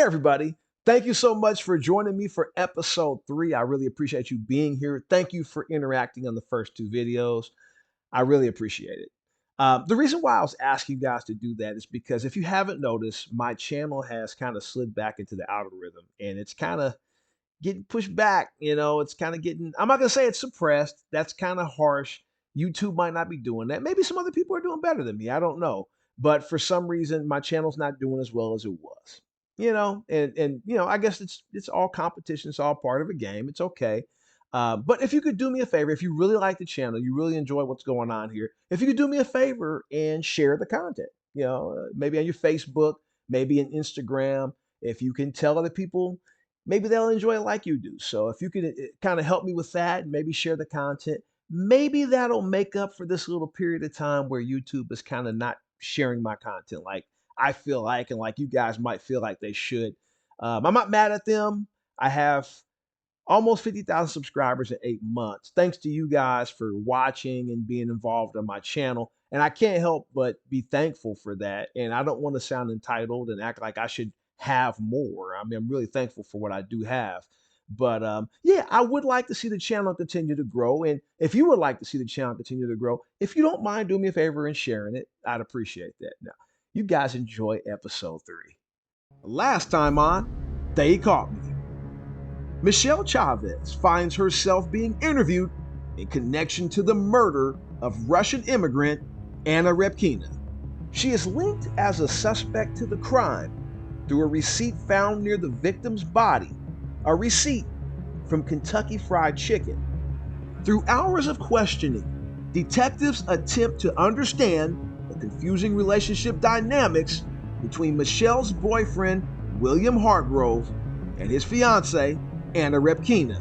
everybody. Thank you so much for joining me for episode 3. I really appreciate you being here. Thank you for interacting on the first 2 videos. I really appreciate it. The reason why I was asking you guys to do that is because if you haven't noticed, my channel has kind of slid back into the algorithm and it's kind of getting pushed back. It's kind of getting, I'm not going to say it's suppressed. That's kind of harsh. YouTube might not be doing that. Maybe some other people are doing better than me. I don't know. But for some reason, my channel's not doing as well as it was. I guess it's all competition. It's all part of a game. It's okay. But if you could do me a favor, if you really like the channel, you really enjoy what's going on here, if you could do me a favor and share the content, maybe on your Facebook, maybe on Instagram, if you can tell other people, maybe they'll enjoy it like you do. So if you could kind of help me with that, maybe share the content, maybe that'll make up for this little period of time where YouTube is kind of not sharing my content like I feel like, and like you guys might feel like they should. I'm not mad at them. I have almost 50,000 subscribers in 8 months. Thanks to you guys for watching and being involved on my channel. And I can't help but be thankful for that. And I don't want to sound entitled and act like I should have more. I mean, I'm really thankful for what I do have. But yeah, I would like to see the channel continue to grow. And if you would like to see the channel continue to grow, if you don't mind doing me a favor and sharing it, I'd appreciate that. Now, you guys enjoy episode 3. Last time on, They Caught Me. Michelle Chavez finds herself being interviewed in connection to the murder of Russian immigrant Anna Repkina. She is linked as a suspect to the crime through a receipt found near the victim's body, a receipt from Kentucky Fried Chicken. Through hours of questioning, detectives attempt to understand the confusing relationship dynamics between Michelle's boyfriend, William Hargrove, and his fiancée, Anna Repkina.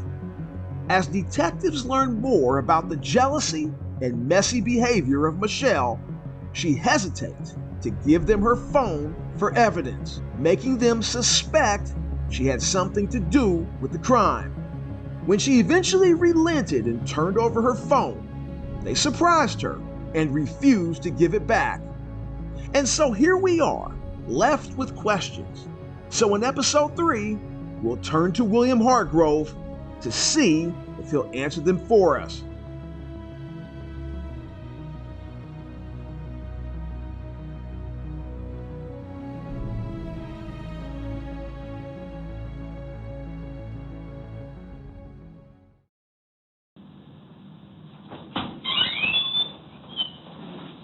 As detectives learn more about the jealousy and messy behavior of Michelle, she hesitates to give them her phone for evidence, making them suspect she had something to do with the crime. When she eventually relented and turned over her phone, they surprised her and refused to give it back. And so here we are, left with questions. So in episode 3, we'll turn to William Hargrove to see if he'll answer them for us.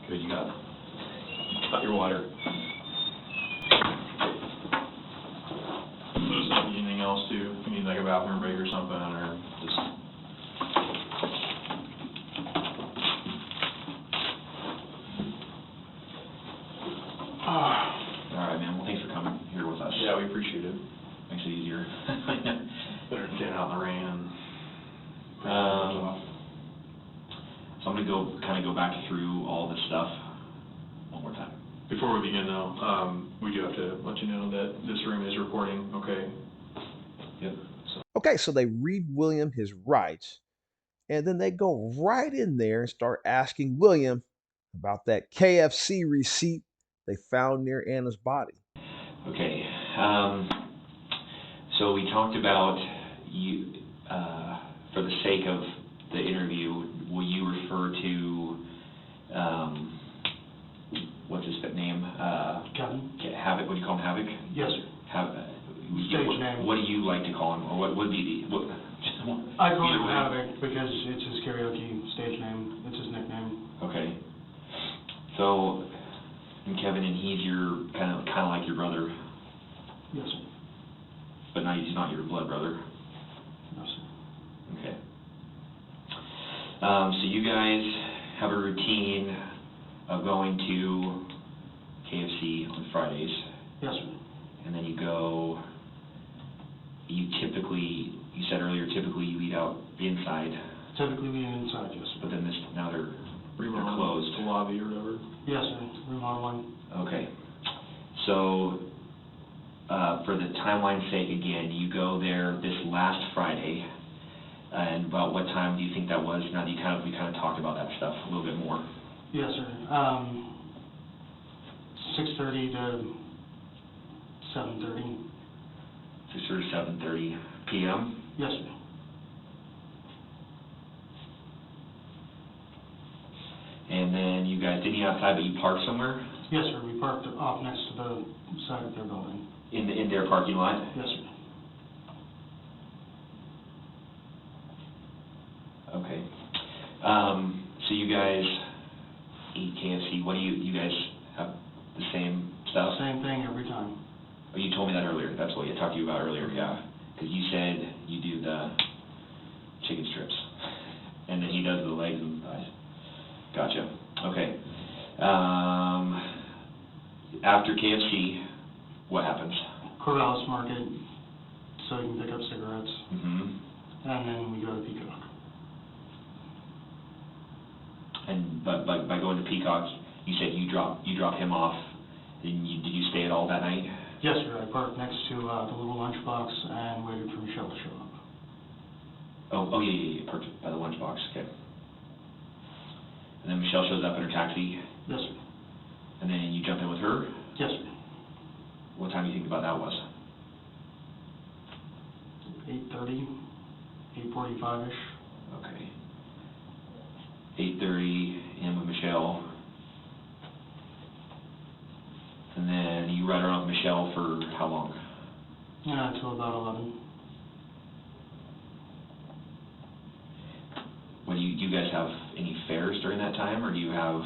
Good, you got your water. Anything else too? You need like a bathroom break or something, or just... Alright, man. Well, thanks for coming here with us. Yeah, we appreciate it. Makes it easier. Better than getting out in the rain and... So I'm gonna kind of go back through all this stuff one more time. Before we begin though, we do have to let you know that this room is recording, okay? Yep. Okay, so they read William his rights, and then they go right in there and start asking William about that KFC receipt they found near Anna's body. Okay. So we talked about you, for the sake of the interview, will you refer to, what's his name? Kevin? Havoc, what do you call him, Havoc? Yes, sir. Stage name. What do you like to call him, or what would be the, I call him Havoc because it's his karaoke stage name. It's his nickname. Okay. So, and Kevin, and he's your, kind of like your brother, Yes, sir. but he's not your blood brother. No, sir. Okay. So you guys have a routine of going to KFC on Fridays. Yes, sir. And then you go, you said earlier, typically you eat out inside. Typically we eat inside, yes, sir. But then now they're closed. The lobby or whatever. Yes, sir. Remodeling. Okay. So, for the timeline's sake again, you go there this last Friday. And about what time do you think that was? Now that we kind of talked about that stuff a little bit more. Yes, sir. 6:30 to 7:30. 7:30 p.m.? Yes, sir. And then you guys, didn't you outside, but you parked somewhere? Yes, sir. We parked off next to the side of their building. In their parking lot? Yes, sir. Okay. So you guys eat KFC. What do you guys have the same stuff? Same thing every time. Oh, you told me that earlier. That's what I talked to you about earlier, yeah. Because you said you do the chicken strips, and then he does the legs and thighs. Gotcha. Okay. After KFC, what happens? Corvallis Market, so you can pick up cigarettes. Mm-hmm. And then we go to Peacock. And but by going to Peacock, you said you drop him off. Did you stay at all that night? Yes, sir. I parked next to the little lunchbox and waited for Michelle to show up. Oh yeah. Parked by the lunchbox. Okay. And then Michelle shows up in her taxi. Yes, sir. And then you jump in with her. Yes, sir. What time do you think about that was? 8:30, 8:45-ish. Okay. 8:30 in with Michelle. And then you ride around with Michelle for how long? Yeah, until about 11. What do you guys have any fares during that time, or do you have,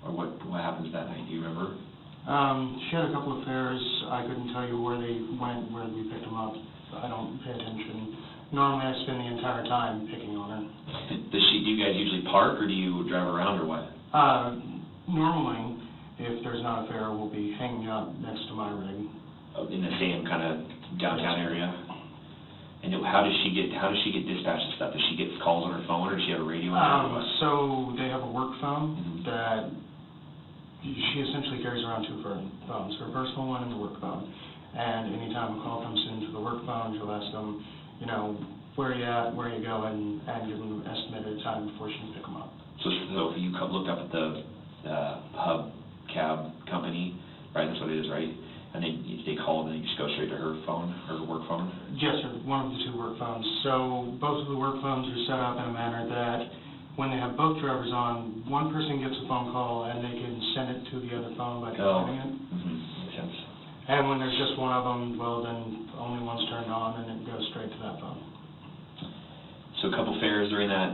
or what happens that night? Do you remember? She had a couple of fares. I couldn't tell you where they went, where we picked them up. I don't pay attention. Normally I spend the entire time picking on her. Do you guys usually park, or do you drive around, or what? Normally, if there's not a fare, we'll be hanging out next to my rig. In the same kind of downtown area? And how does she get dispatched and stuff? Does she get calls on her phone, or does she have a radio? So they have a work phone Mm-hmm. that she essentially carries around two phones, her personal one and the work phone. And anytime a call comes into the work phone, she'll ask them, where are you at, where are you going, and give them an estimated time before she can pick them up. So if you looked up at the hub cab company, right? That's what it is, right? And they call, and then you just go straight to her phone, her work phone? Yes, sir, one of the two work phones. So both of the work phones are set up in a manner that when they have both drivers on, one person gets a phone call and they can send it to the other phone by calling it. Mm-hmm. Makes sense. And when there's just one of them, well, then only one's turned on and it goes straight to that phone. So a couple fares during that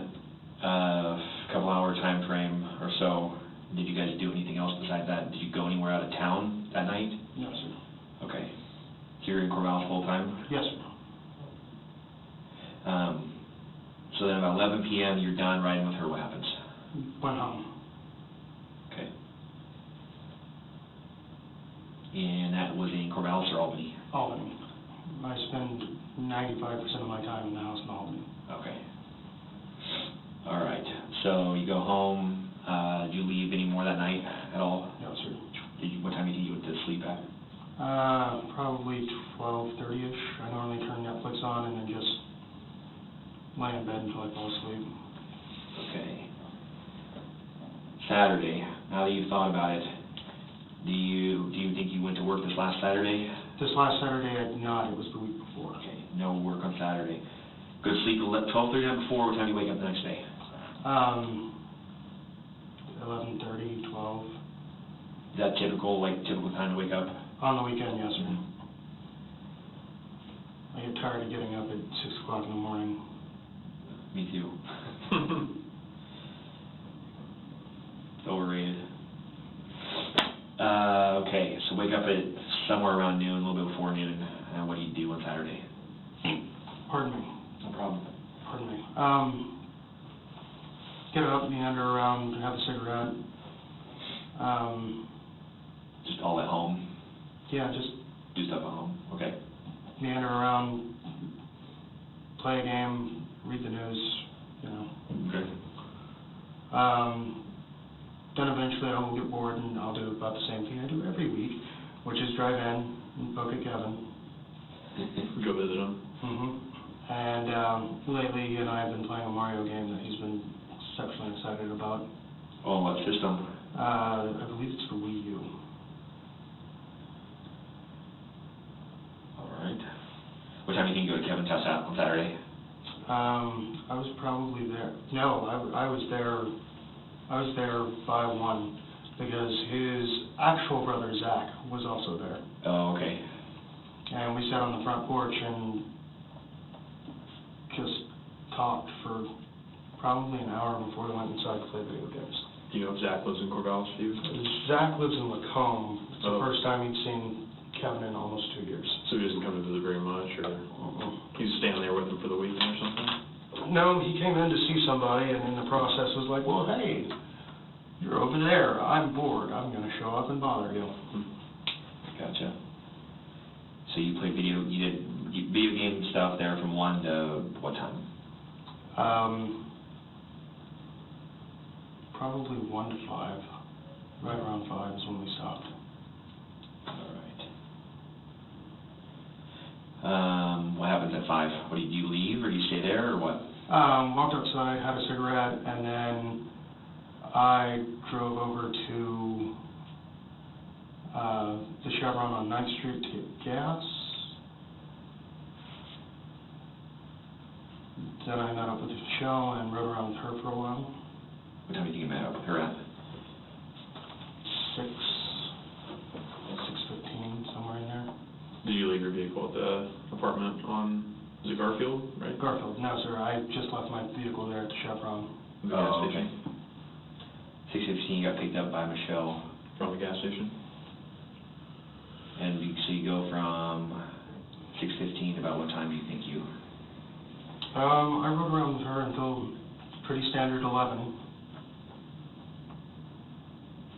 couple hour time frame or so. Did you guys do anything else besides that? Did you go anywhere out of town that night? No, sir. Okay. So you're in Corvallis full time? Yes, sir. So then about 11 p.m. you're done riding with her. What happens? Went home. Okay. And that was in Corvallis or Albany? Albany. I spend 95% of my time in the house in Albany. Okay. All right. So you go home. Did you leave any more that night at all? No, sir. What time did you went to sleep at? Probably 12:30-ish. I normally turn Netflix on and then just lay in bed until I fall asleep. Okay. Saturday. Now that you've thought about it, do you think you went to work this last Saturday? This last Saturday I did not. It was the week before. Okay. No work on Saturday. Go to sleep 12:30 the night before. What time do you wake up the next day? 11:30, 12. Is that typical time to wake up? On the weekend, yes, sir. I get tired of getting up at 6 o'clock in the morning. Me too. It's overrated. Okay, so wake up at somewhere around noon, a little bit before noon. What do you do on Saturday? Pardon me. No problem. Pardon me. Get up, meander around, have a cigarette. Just all at home? Yeah, just Do stuff at home? Okay. meander around, play a game, read the news, Okay. Then eventually I will get bored and I'll do about the same thing I do every week, which is drive in and poke at Kevin. Go visit him. Mm-hmm. And lately he and I have been playing a Mario game that he's been exceptionally excited about. Oh, what system? I believe it's the Wii U. All right. What time do you think you go to Kevin's house on Saturday? I was probably there. No, I was there. I was there by 1 because his actual brother Zach was also there, Oh, okay. and we sat on the front porch and just talked for probably an hour before we went inside to play video games. Do you know if Zach lives in Corvallis, Steve? Zach lives in Lacombe. It's the Oh. first time he'd seen Kevin in almost 2 years. So he doesn't come to visit very much, or he's staying there with him for the weekend or something? No, he came in to see somebody, and in the process was like, well, hey, you're over there. I'm bored. I'm going to show up and bother you. Gotcha. So you played video game stuff there from 1 to what time? Probably 1 to 5. Right around 5 is when we stopped. All right. What happens at 5? What do you leave, or do you stay there, or what? Walked outside, had a cigarette, and then I drove over to the Chevron on 9th Street to get gas. Then I met up with Michelle and rode around with her for a while. What time do you think you met up with her at? 6:15, somewhere in there. Did you leave your vehicle at the apartment on, is it Garfield, right? Garfield, no sir, I just left my vehicle there at the Chevron. The gas Oh, station? okay. 6:15, you got picked up by Michelle. From the gas station? And so you go from 6:15, about what time do you think you... I rode around with her until pretty standard 11,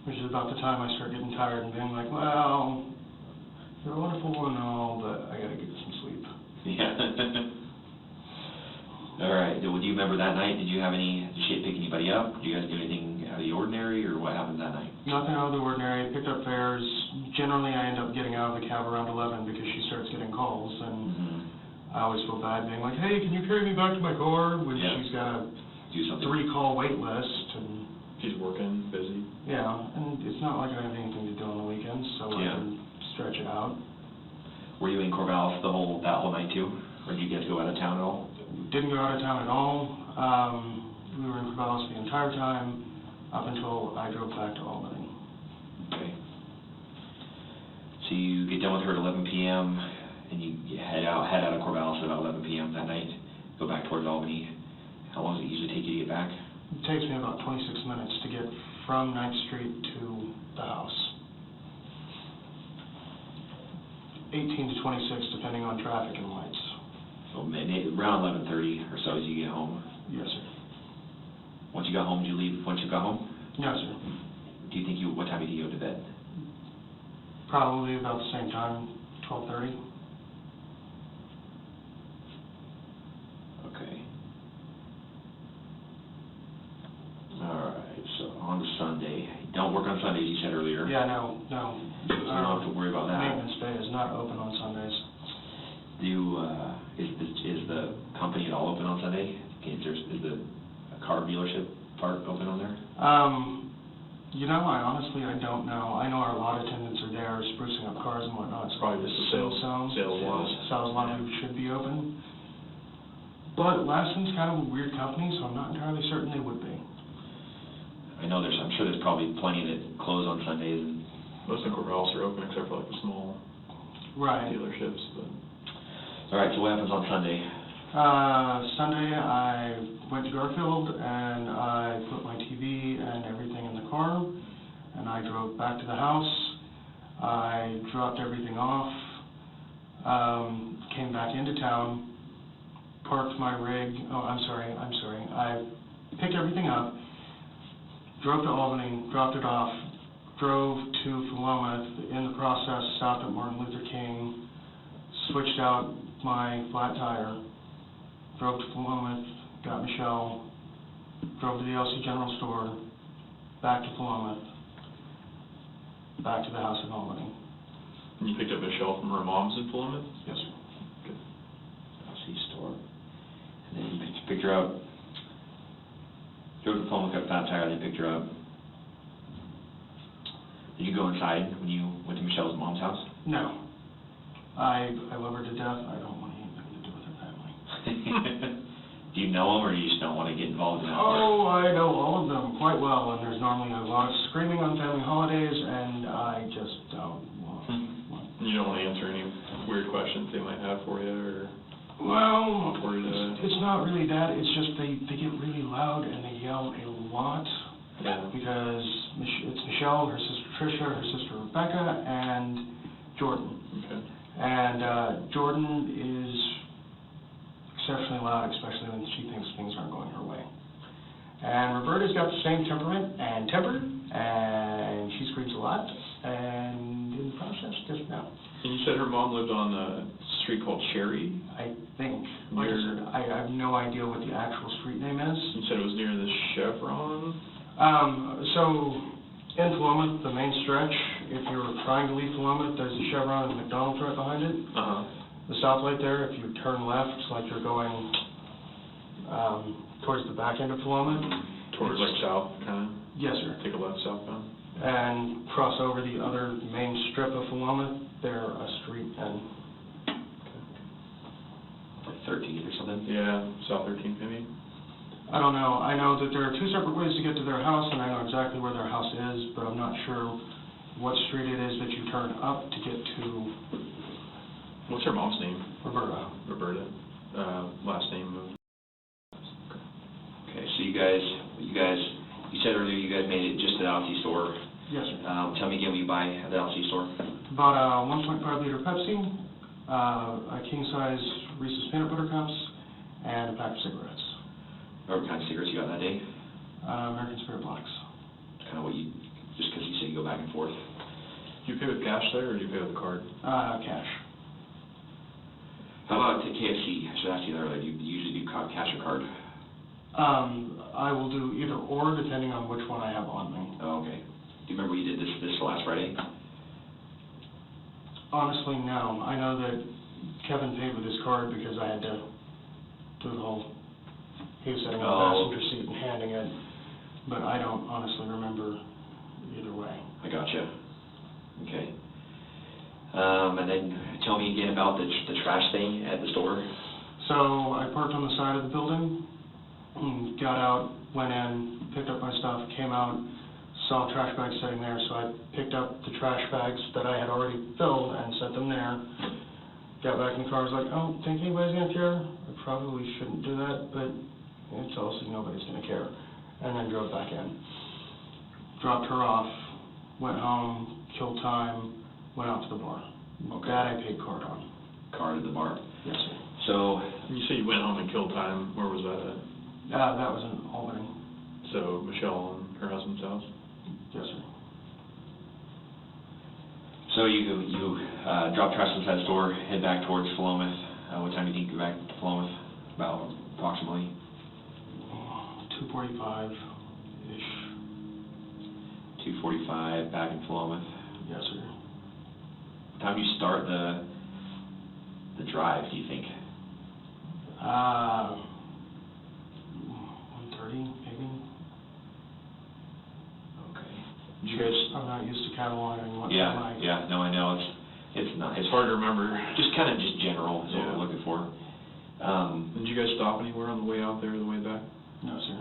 which is about the time I start getting tired and being like, well, you're a wonderful woman and all, but I gotta get some sleep. Yeah. All right. Do you remember that night? Did you pick anybody up? Did you guys do anything out of the ordinary, or what happened that night? Nothing out of the ordinary. Picked up fares. Generally, I end up getting out of the cab around 11 because she starts getting calls, and I always feel bad being like, hey, can you carry me back to my car? When Yeah. she's got a Do something. 3-call wait list, and She's working, busy. yeah, and it's not like I have anything to do on the weekends, so I Yeah. can stretch it out. Were you in Corvallis that whole night too, or did you guys go out of town at all? Didn't go out of town at all. We were in Corvallis the entire time up until I drove back to Albany. Okay. So you get done with her at 11 p.m. and you head out of Corvallis at about 11 p.m. that night. Go back towards Albany. How long does it usually take you to get back? It takes me about 26 minutes to get from 9th Street to the house. 18 to 26, depending on traffic and lights. So around 11:30 or so as you get home. Yes, sir. Once you got home, did you leave? Once you got home, No, sir. do you think what time did you go to bed? Probably about the same time, 12:30. Okay. All right. So on Sunday, don't work on Sundays. You said earlier. Yeah, no. So you don't have to worry about that. Maintenance bay is not open on Sundays. Is the company at all open on Sunday? Is the car dealership part open on there? I honestly don't know. I know our lot attendants are there sprucing up cars and whatnot. It's probably just a sales lot. Sales lot should be open. But Lassen's kind of a weird company, so I'm not entirely certain they would be. I'm sure there's probably plenty that close on Sundays. And Most of Corvallis are open except for like the small Right. dealerships, but. all right. So what happens on Sunday? Sunday, I went to Garfield and I put my TV and everything in the car, and I drove back to the house. I dropped everything off, came back into town, parked my rig. Oh, I'm sorry. I picked everything up, drove to Albany, dropped it off, drove to Philomath. In the process, stopped at Martin Luther King, switched out my flat tire, drove to Philomath, got Michelle, drove to the LC General Store, back to Philomath, back to the house in Albany. And you picked up Michelle from her mom's in Philomath? Yes, sir. Good. LC store. And then you picked her up. Drove to Philomath, got flat tire, then picked her up. Did you go inside when you went to Michelle's mom's house? No. I love her to death. I don't want to eat in the Do you know them, or you just don't want to get involved in that part? Oh, I know all of them quite well, and there's normally a lot of screaming on family holidays, and I just don't want. You don't want to answer any weird questions they might have for you, or? Well, Or it's not really that, it's just they get really loud and they yell a lot. Yeah. Because it's Michelle, her sister Tricia, her sister Rebecca, and Jordan. Okay. And Jordan is exceptionally loud, especially when she thinks things aren't going her way. And Roberta's got the same temperament and temper, and she screams a lot, and in the process, just no. And you said her mom lived on a street called Cherry? I think. Like I said, I have no idea what the actual street name is. You said it was near the Chevron? So in Philomath, the main stretch, if you're trying to leave Philomath, there's a Chevron and McDonald's right behind it. Uh-huh. The stoplight there, if you turn left, like you're going towards the back end of Philomath. Towards like south, kind of? Yes, sir. Take a left southbound? And cross over the other main strip of Philomath, they're a street and... Like 13 or something? Yeah, South 13th maybe? I don't know. I know that there are two separate ways to get to their house, and I know exactly where their house is, but I'm not sure what street it is that you turn up to get to What's her mom's name? Roberta. Roberta. Last name of... Okay, so you said earlier you guys made it just to the LC store. Yes, sir. Tell me again what you buy at the LC store. About a 1.5 liter Pepsi, a king-size Reese's peanut butter cups, and a pack of cigarettes. What kind of cigarettes you got that day? American Spirit Blacks. Kind of what you, just because you say you go back and forth. Do you pay with cash there, or do you pay with a card? Cash. How about to KFC? I should ask you that earlier. Do you usually do cash or card? I will do either or, depending on which one I have on me. Oh, okay. Do you remember you did this last Friday? Honestly, no. I know that Kevin paid with his card because I had to do the whole, he was sitting on the passenger seat and handing it, but I don't honestly remember either way. I gotcha. Okay. And then tell me again about the trash thing at the store. So I parked on the side of the building, got out, went in, picked up my stuff, came out, saw trash bags sitting there, so I picked up the trash bags that I had already filled and set them there. Got back in the car, I was like, I don't think anybody's going to care. I probably shouldn't do that, but it's also nobody's going to care. And then drove back in. Dropped her off, went home, killed time, went out to the bar. Okay. That I paid card on. Card at the bar. Yes, sir. So, You say you went home and killed time. Where was that at? That was in Albany. So Michelle and her husband's house? Yes, sir. so you drop trash inside the store, head back towards Philomath. What time do you think you get back to Philomath? About approximately? 2:45-ish. 2:45, back in Philomath. Yes, sir. What time do you start the drive, do you think? 1:30, maybe. Okay. Did you guys? I'm not used to cataloging what Yeah, I'm like. yeah. No, I know it's not. It's hard to remember. Just kind of just general is what Yeah. we're looking for. Did you guys stop anywhere on the way out there or the way back? No, sir.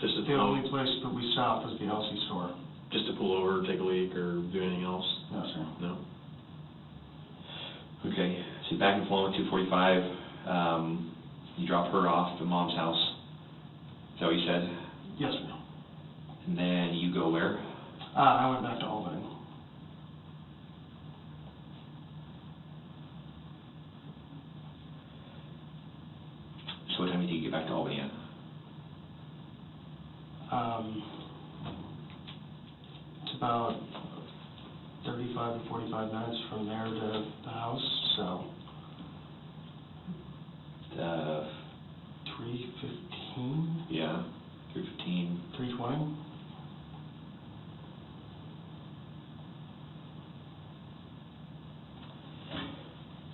Just to The only place that we stopped was the LC store. Just to pull over, take a leak, or do anything else? No, sir. No? Okay. So back in Philomath, 2:45. You drop her off at Mom's house. Is that what you said? Yes, sir. And then you go where? I went back to Albany. So what time do you get back to Albany at? It's about 35 to 45 minutes from there to the house, so 3:15, Yeah, 3:15. 3:20.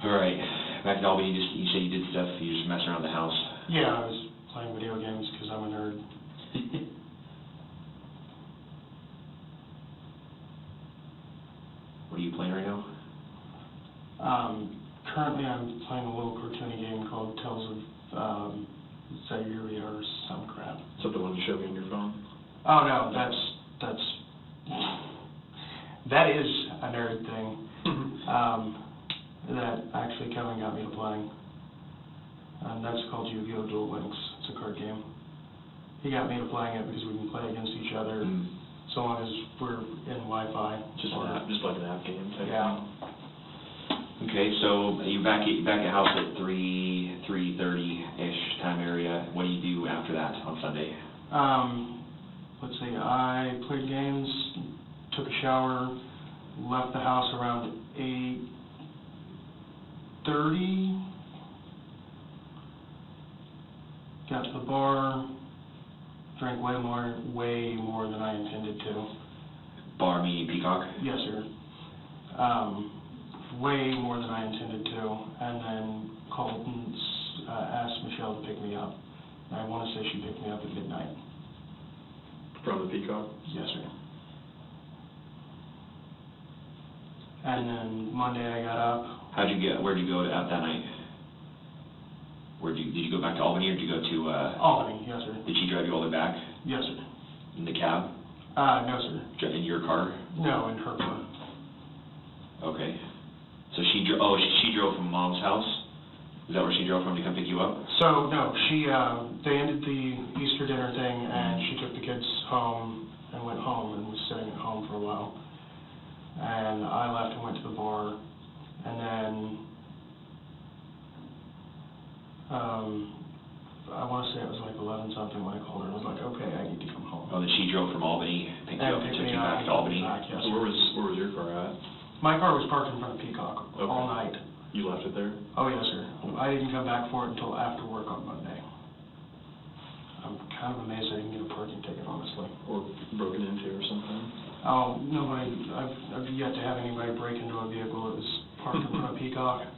All right. Back to Albany. You say you did stuff. You just messed around the house. Yeah, I was playing video games because I'm a nerd. What are you playing right now? Currently, I'm playing a little cartoony game called Tales of Siberia or some crap. Is that the one you showed me on your phone? Oh no, that is a nerd thing. That actually Kevin got me to play. And that's called Yu-Gi-Oh! Duel Links. It's a card game. He got me to playing it because we can play against each other so long as we're in Wi-Fi. Just like an app game type Yeah. thing? Okay, so you're back at house at 3:30-ish time area. What do you do after that on Sunday? Let's see, I played games, took a shower, left the house around 8:30, got to the bar, drank way more than I intended to. Bar meaning Peacock? Yes, sir. Way more than I intended to, and then called and asked Michelle to pick me up. I want to say she picked me up at midnight. From the Peacock? Yes, sir. And then Monday I got up. Where'd you go at that night? Did you go back to Albany or did you go to, Albany, yes, sir. Did she drive you all the way back? Yes, sir. In the cab? No, sir. In your car? No, in her car. Okay. So she drove from Mom's house? Is that where she drove from to come pick you up? So, no, they ended the Easter dinner thing, and she took the kids home and went home and was sitting at home for a while. And I left and went to the bar, and then, I want to say it was like 11 something when I called her. I was like, okay, I need to come home. Oh, then she drove from Albany, picked you up and took you back to Albany? Yes. So where was your car at? My car was parked in front of Peacock all night. You left it there? Oh, yes, sir. I didn't come back for it until after work on Monday. I'm kind of amazed I didn't get a parking ticket, honestly. Or broken into or something? Oh, nobody, I've yet to have anybody break into a vehicle that was parked in front of Peacock. I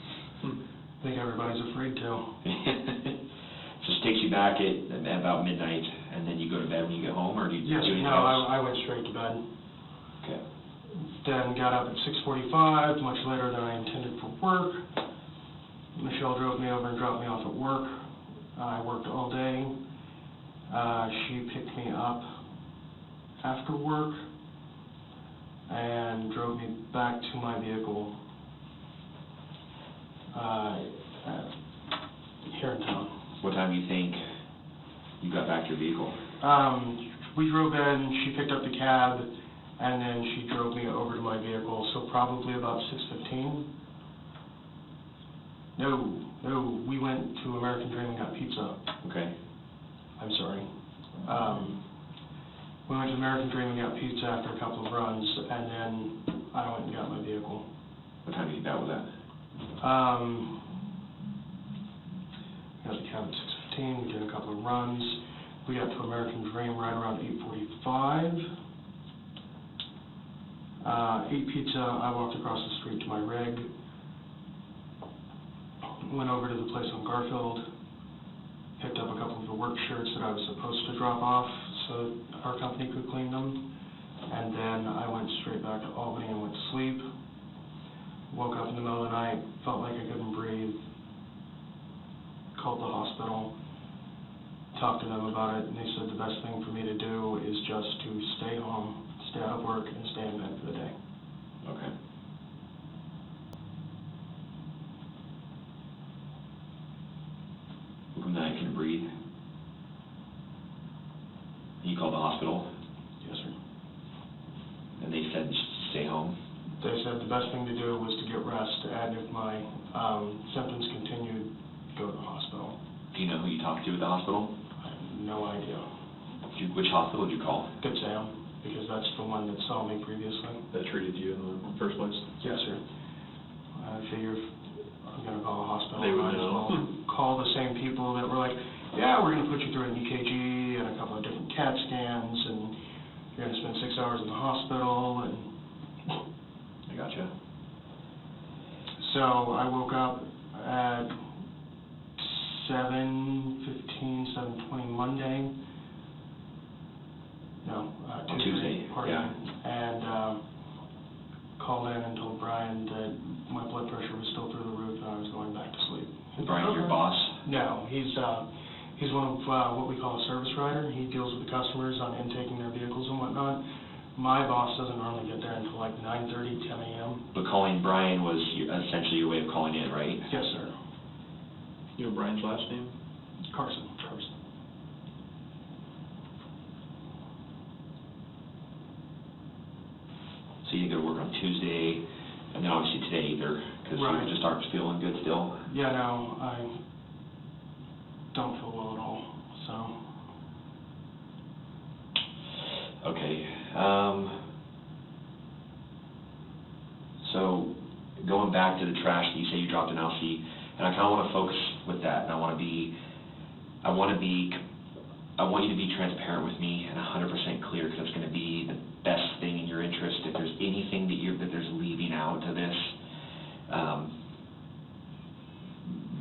think everybody's afraid to. Just takes you back at about midnight, and then you go to bed when you get home, or do you Yes, do anything no, else? I went straight to bed. Okay. Then got up at 6:45, much later than I intended for work. Michelle drove me over and dropped me off at work. I worked all day. She picked me up after work and drove me back to my vehicle here in town. What time do you think you got back to your vehicle? We drove in, she picked up the cab, and then she drove me over to my vehicle, so probably about 6:15. No, we went to American Dream and got pizza. Okay. I'm sorry. We went to American Dream and got pizza after a couple of runs, and then I went and got my vehicle. What time did you get back with that? Got the cab at 6:15, we did a couple of runs. We got to American Dream right around 8:45. Ate pizza, I walked across the street to my rig. Went over to the place on Garfield, picked up a couple of the work shirts that I was supposed to drop off so our company could clean them. And then I went straight back to Albany and went to sleep. Woke up in the middle of the night, felt like I couldn't breathe. Called the hospital, talked to them about it, and they said the best thing for me to do is just to stay home, stay out of work, and stay in bed for the day. Okay. From that, I couldn't breathe. You called the hospital, Yes, sir. and they said just stay home. They said the best thing to do was to get rest, and if my symptoms continued, go to the hospital. Do you know who you talked to at the hospital? I have no idea. Which hospital did you call? Good Sam, because that's the one that saw me previously. That treated you in the first place? Yes, sir. I figure if I'm going to call a hospital, They would I might as know. well call the same people that were like, yeah, we're going to put you through an EKG and a couple of different CAT scans, and you're going to spend 6 hours in the hospital, and I gotcha. so I woke up at 7:15, 7:20 Monday. No, Tuesday. Tuesday, Pardon yeah. me. And called in and told Brian that my blood pressure was still through the roof and I was going back to sleep. Brian, your boss? No, he's one of what we call a service rider. He deals with the customers on intaking their vehicles and whatnot. My boss doesn't normally get there until like 9:30, 10 a.m. But calling Brian was essentially your way of calling in, right? Yes, sir. You know Brian's last name? Carson. So you didn't go to work on Tuesday, and then obviously today either, because Right. you just aren't feeling good still? Yeah, no, I don't feel well at all, so. Okay. So going back to the trash that you say you dropped in LC, and I kind of want to focus with that, and I want you to be transparent with me and 100% clear, because it's going to be the best thing in your interest. If there's anything that there's leaving out to this,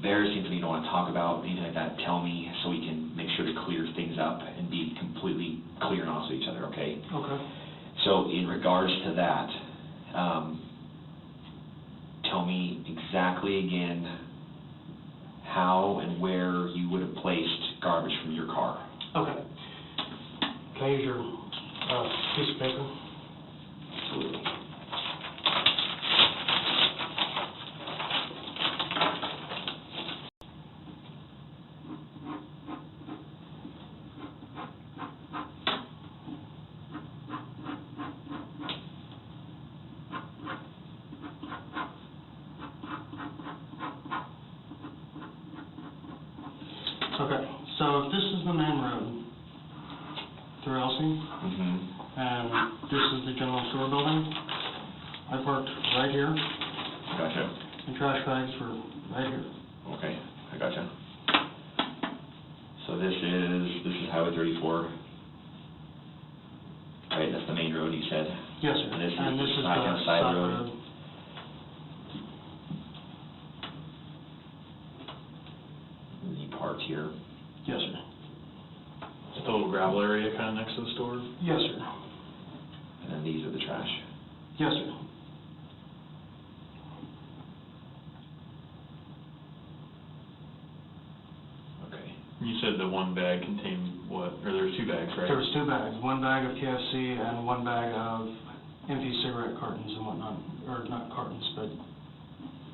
embarrassing thing you don't want to talk about, anything like that, tell me so we can make sure to clear things up and be completely clear and honest with each other, okay? Okay. So in regards to that, tell me exactly again how and where you would have placed garbage from your car. Okay. Can I use your piece of paper? Absolutely. Okay, so this is the main road through Elsing, and this is the general store building. I parked right here, Gotcha. and trash bags were right here. Okay, I gotcha. So this is Highway 34. Right, that's the main road you said? Yes, sir. And this is And the this is side the side road? And you parked here. Yes, sir. Just a little gravel area kind of next to the store? Yes, sir. And then these are the trash. Yes, sir. Okay. You said the one bag contained what? Or there was two bags, right? There was two bags, one bag of KFC and one bag of empty cigarette cartons and whatnot, or not cartons, but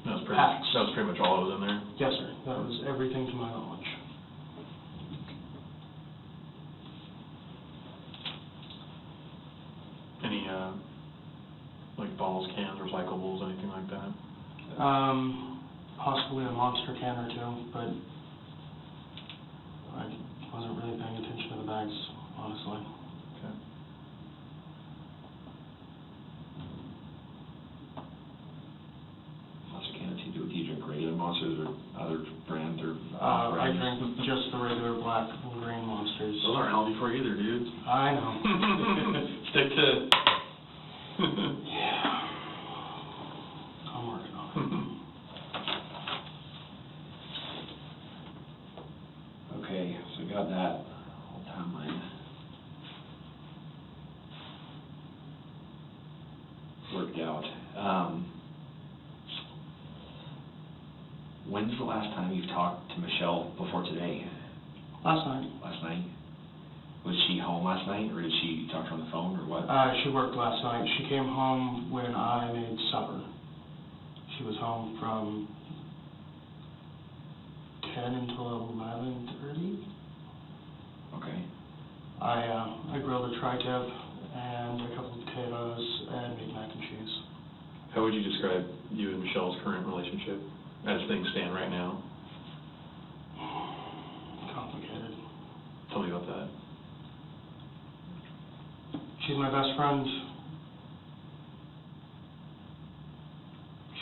That was packs. pretty much all that was in there? Yes, sir. That was everything to my knowledge. Any, like balls, cans, recyclables, anything like that? Possibly a Monster can or two, but I wasn't really paying attention to the bags, honestly. Okay. Monster can, do you drink regular Monsters or other brands or I brands? drink just the regular black and green Monsters. Those aren't healthy for you either, dude. I know. Stick to... Yeah. I'm working on it. Okay, so we got that whole timeline worked out. When's the last time you've talked to Michelle before today? Last night. Last night? Was she home last night, or did she talk to her on the phone, or what? She worked last night. She came home when I made supper. She was home from 10 until 11:30. Okay. I grilled a tri-tip and a couple of potatoes and made mac and cheese. How would you describe you and Michelle's current relationship as things stand right now? Complicated. Tell me about that. She's my best friend.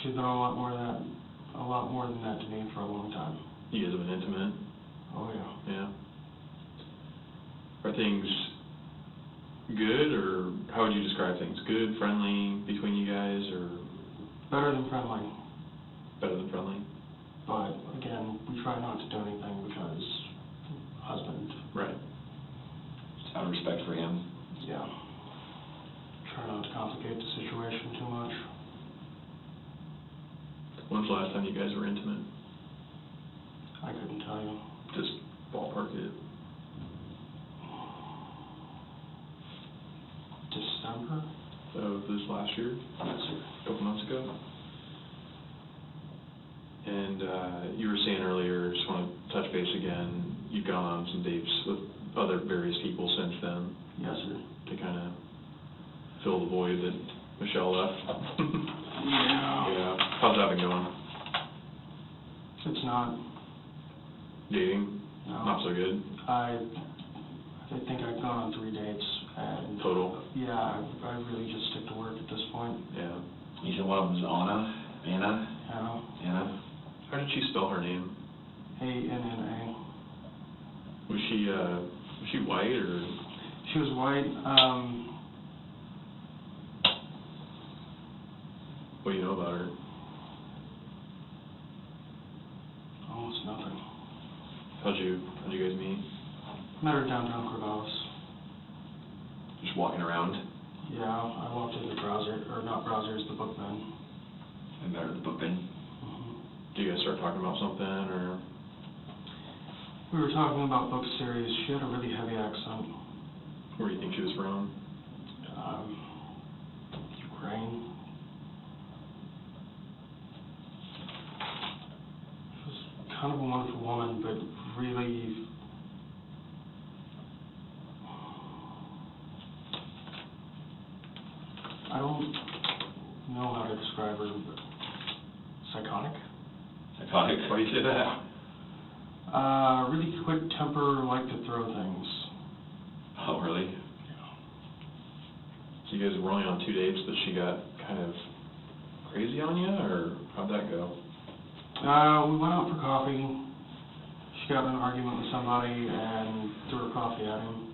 She's been a lot more than that to me for a long time. You guys have been intimate? Oh yeah. Yeah. Are things good, or how would you describe things? Good, friendly between you guys, or Better than friendly. better than friendly? But again, we try not to do anything because husband. Right. Just out of respect for him. Yeah. Try not to complicate the situation too much. When's the last time you guys were intimate? I couldn't tell you. Just ballpark it. December? Of this last year? Yes, sir. A couple months ago? And you were saying earlier, just want to touch base again, you've gone on some dates with other various people since then. Yes, sir. To kind of fill the void that Michelle left. Yeah. Yeah. How's that been going? It's not. Dating? No. Not so good? I think I've gone on 3 dates, and... Total? Yeah, I really just stick to work at this point. Yeah. You said one of them was Anna? Anna? How did she spell her name? A-N-N-A. Was she white or? She was white. What do you know about her? Almost nothing. How'd you guys meet? Met her downtown Corvallis. Just walking around? Yeah, I walked into the Bookman. I met her at the book bin. Do you guys start talking about something, or? We were talking about book series. She had a really heavy accent. Where do you think she was from? Ukraine. She was kind of a wonderful woman, but really... I don't know how to describe her, but psychotic? Psychotic? Why do you say that? Really quick temper, like to throw things. Oh, really? Yeah. So you guys were only on 2 dates, but she got kind of crazy on you, or how'd that go? We went out for coffee. She got in an argument with somebody and threw her coffee at him.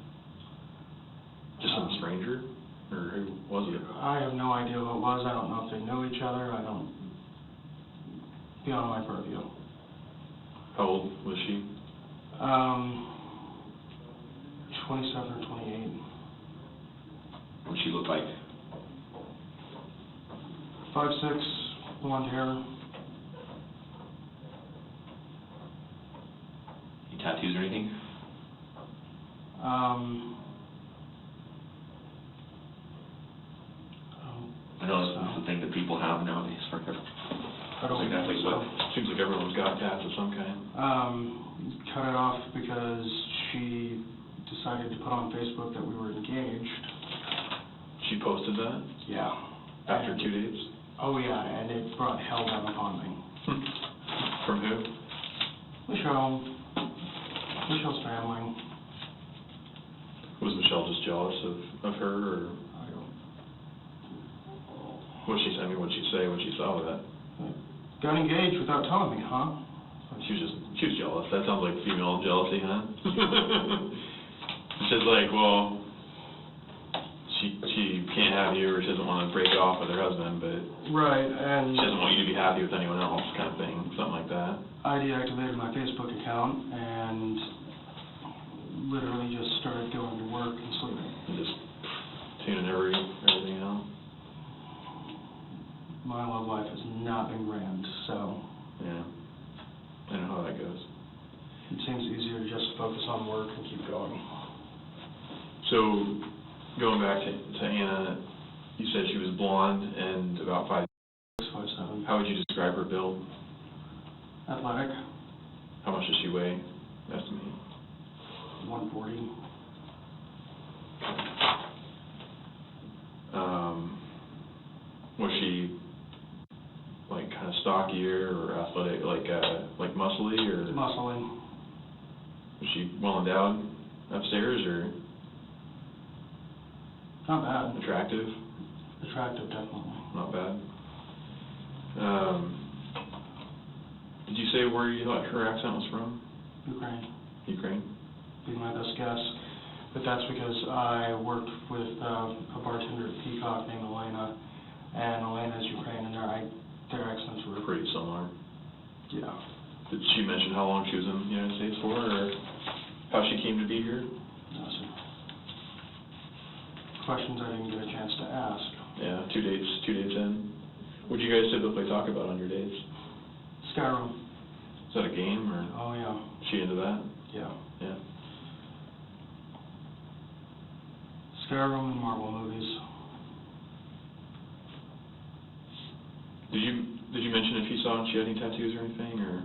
Just some stranger? Or who was it? I have no idea who it was. I don't know if they know each other. I don't... Beyond my purview. How old was she? 27 or 28. What'd she look like? 5'6", blonde hair. Any tattoos or anything? I know this is the thing that people have nowadays for I don't think exactly so. what. Seems like everyone's got tats of some kind. Cut it off because she decided to put on Facebook that we were engaged. She posted that? Yeah. After 2 dates? Oh yeah, and it brought hell down upon me. From who? Michelle's family. Was Michelle just jealous of her, or I don't... what'd she say when she saw that? Got engaged without telling me, huh? She was jealous. That sounds like female jealousy, huh? It's just like, well, she can't have you, or she doesn't want to break it off with her husband, but Right, and... she doesn't want you to be happy with anyone else, kind of thing, something like that. I deactivated my Facebook account and literally just started going to work and sleeping. And just tuning everything out. My love life has not been grand, so Yeah. I know how that goes. it seems easier to just focus on work and keep going. So, going back to Anna, you said she was blonde and about 5'6". 6'7". How would you describe her build? Athletic. How much does she weigh? Estimate. 140. Was she like kind of stockier or athletic, like muscly, or Muscly. was she well endowed upstairs, or Not bad. attractive? Attractive, definitely. Not bad. Did you say where you thought her accent was from? Ukraine. Ukraine? Be my best guess. But that's because I worked with a bartender at Peacock named Elena, and Elena's Ukraine, and their accents were... Pretty similar. Yeah. Did she mention how long she was in the United States for, or how she came to be here? No, sir. Questions I didn't get a chance to ask. Yeah, 2 dates in. What do you guys typically talk about on your dates? Skyrim. Is that a game, or Oh, yeah. is she into that? Yeah. Yeah. Skyrim and Marvel movies. Did you mention if you saw if she had any tattoos or anything, or?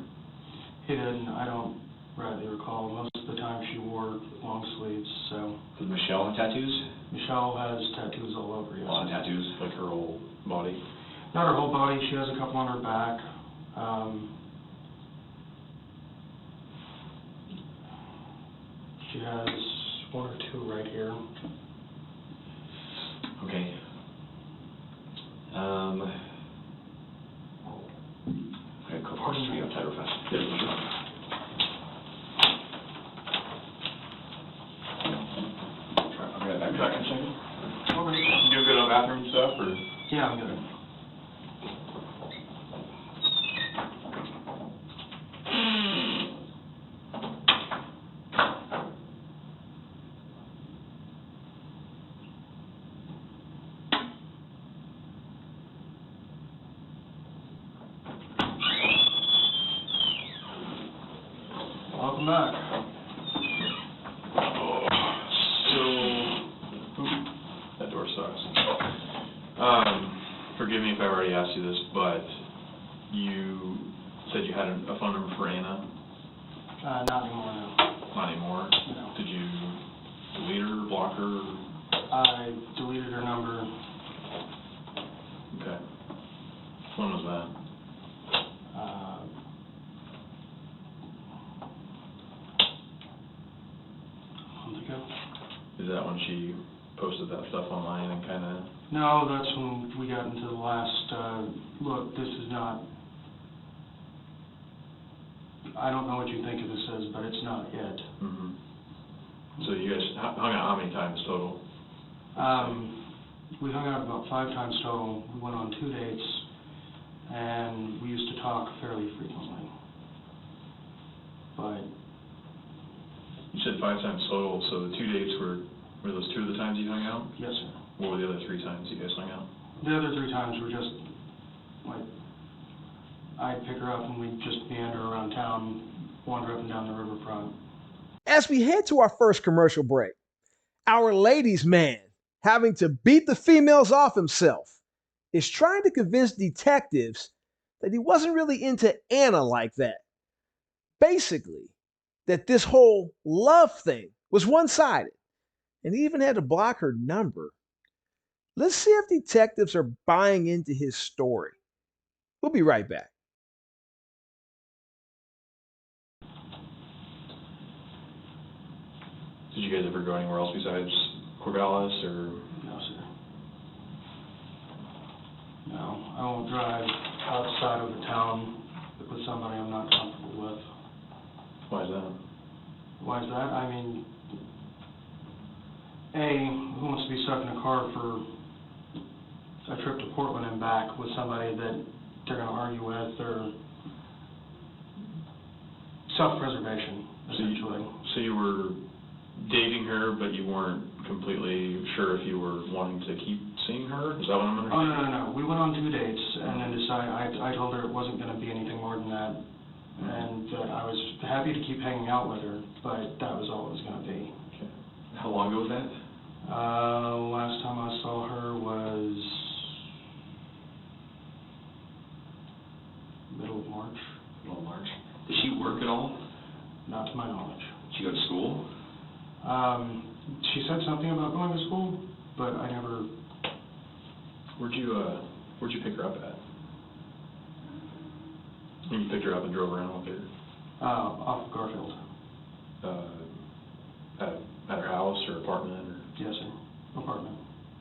He didn't. I don't rightly recall. Most of the time she wore long sleeves, so. Does Michelle have tattoos? Michelle has tattoos all over, yes. A lot of tattoos. Like her whole body? Not her whole body. She has a couple on her back. She has one or two right here. Okay. Okay, of course, we have title fast. Yeah, for sure. I'll be right back. Back in a second. Okay. You doing good on bathroom stuff, or? Yeah, I'm good. Welcome back. That door sucks. Forgive me if I've already asked you this, but you said you had a phone number for Anna? Not anymore, no. Not anymore? No. Did you delete her, block her? I deleted her number. Okay. When was that? A month ago. Is that when she posted that stuff online and kind of? No, that's when we got into the last, look, this is not, I don't know what you think of this is, but it's not it. Mm-hmm. So you guys hung out how many times total? We hung out about 5 times total. We went on 2 dates, and we used to talk fairly frequently. But You said 5 times total, so the 2 dates were those 2 of the times you hung out? yes, sir. What were the other 3 times you guys hung out? The other 3 times were just, like, I'd pick her up and we'd just meander around town, wander up and down the riverfront. As we head to our first commercial break, our ladies' man, having to beat the females off himself, is trying to convince detectives that he wasn't really into Anna like that. Basically, that this whole love thing was one-sided, and he even had to block her number. Let's see if detectives are buying into his story. We'll be right back. Did you guys ever go anywhere else besides Corvallis, or? No, sir. No, I won't drive outside of the town with somebody I'm not comfortable with. Why is that? Why is that? I mean, who wants to be stuck in a car for a trip to Portland and back with somebody that they're going to argue with, or self-preservation, essentially. So you were dating her, but you weren't completely sure if you were wanting to keep seeing her? Is that what I'm Oh, understanding? no. We went on 2 dates, and then I told her it wasn't going to be anything more than that, and that I was happy to keep hanging out with her, but that was all it was going to be. Okay. How long ago was that? Last time I saw her was middle of March. Middle of March. Does she work at all? Not to my knowledge. Did she go to school? She said something about going to school, but I never. Where'd you pick her up at? And you picked her up and drove around with her? Off of Garfield. At her house or apartment, or? Yes, sir. Apartment.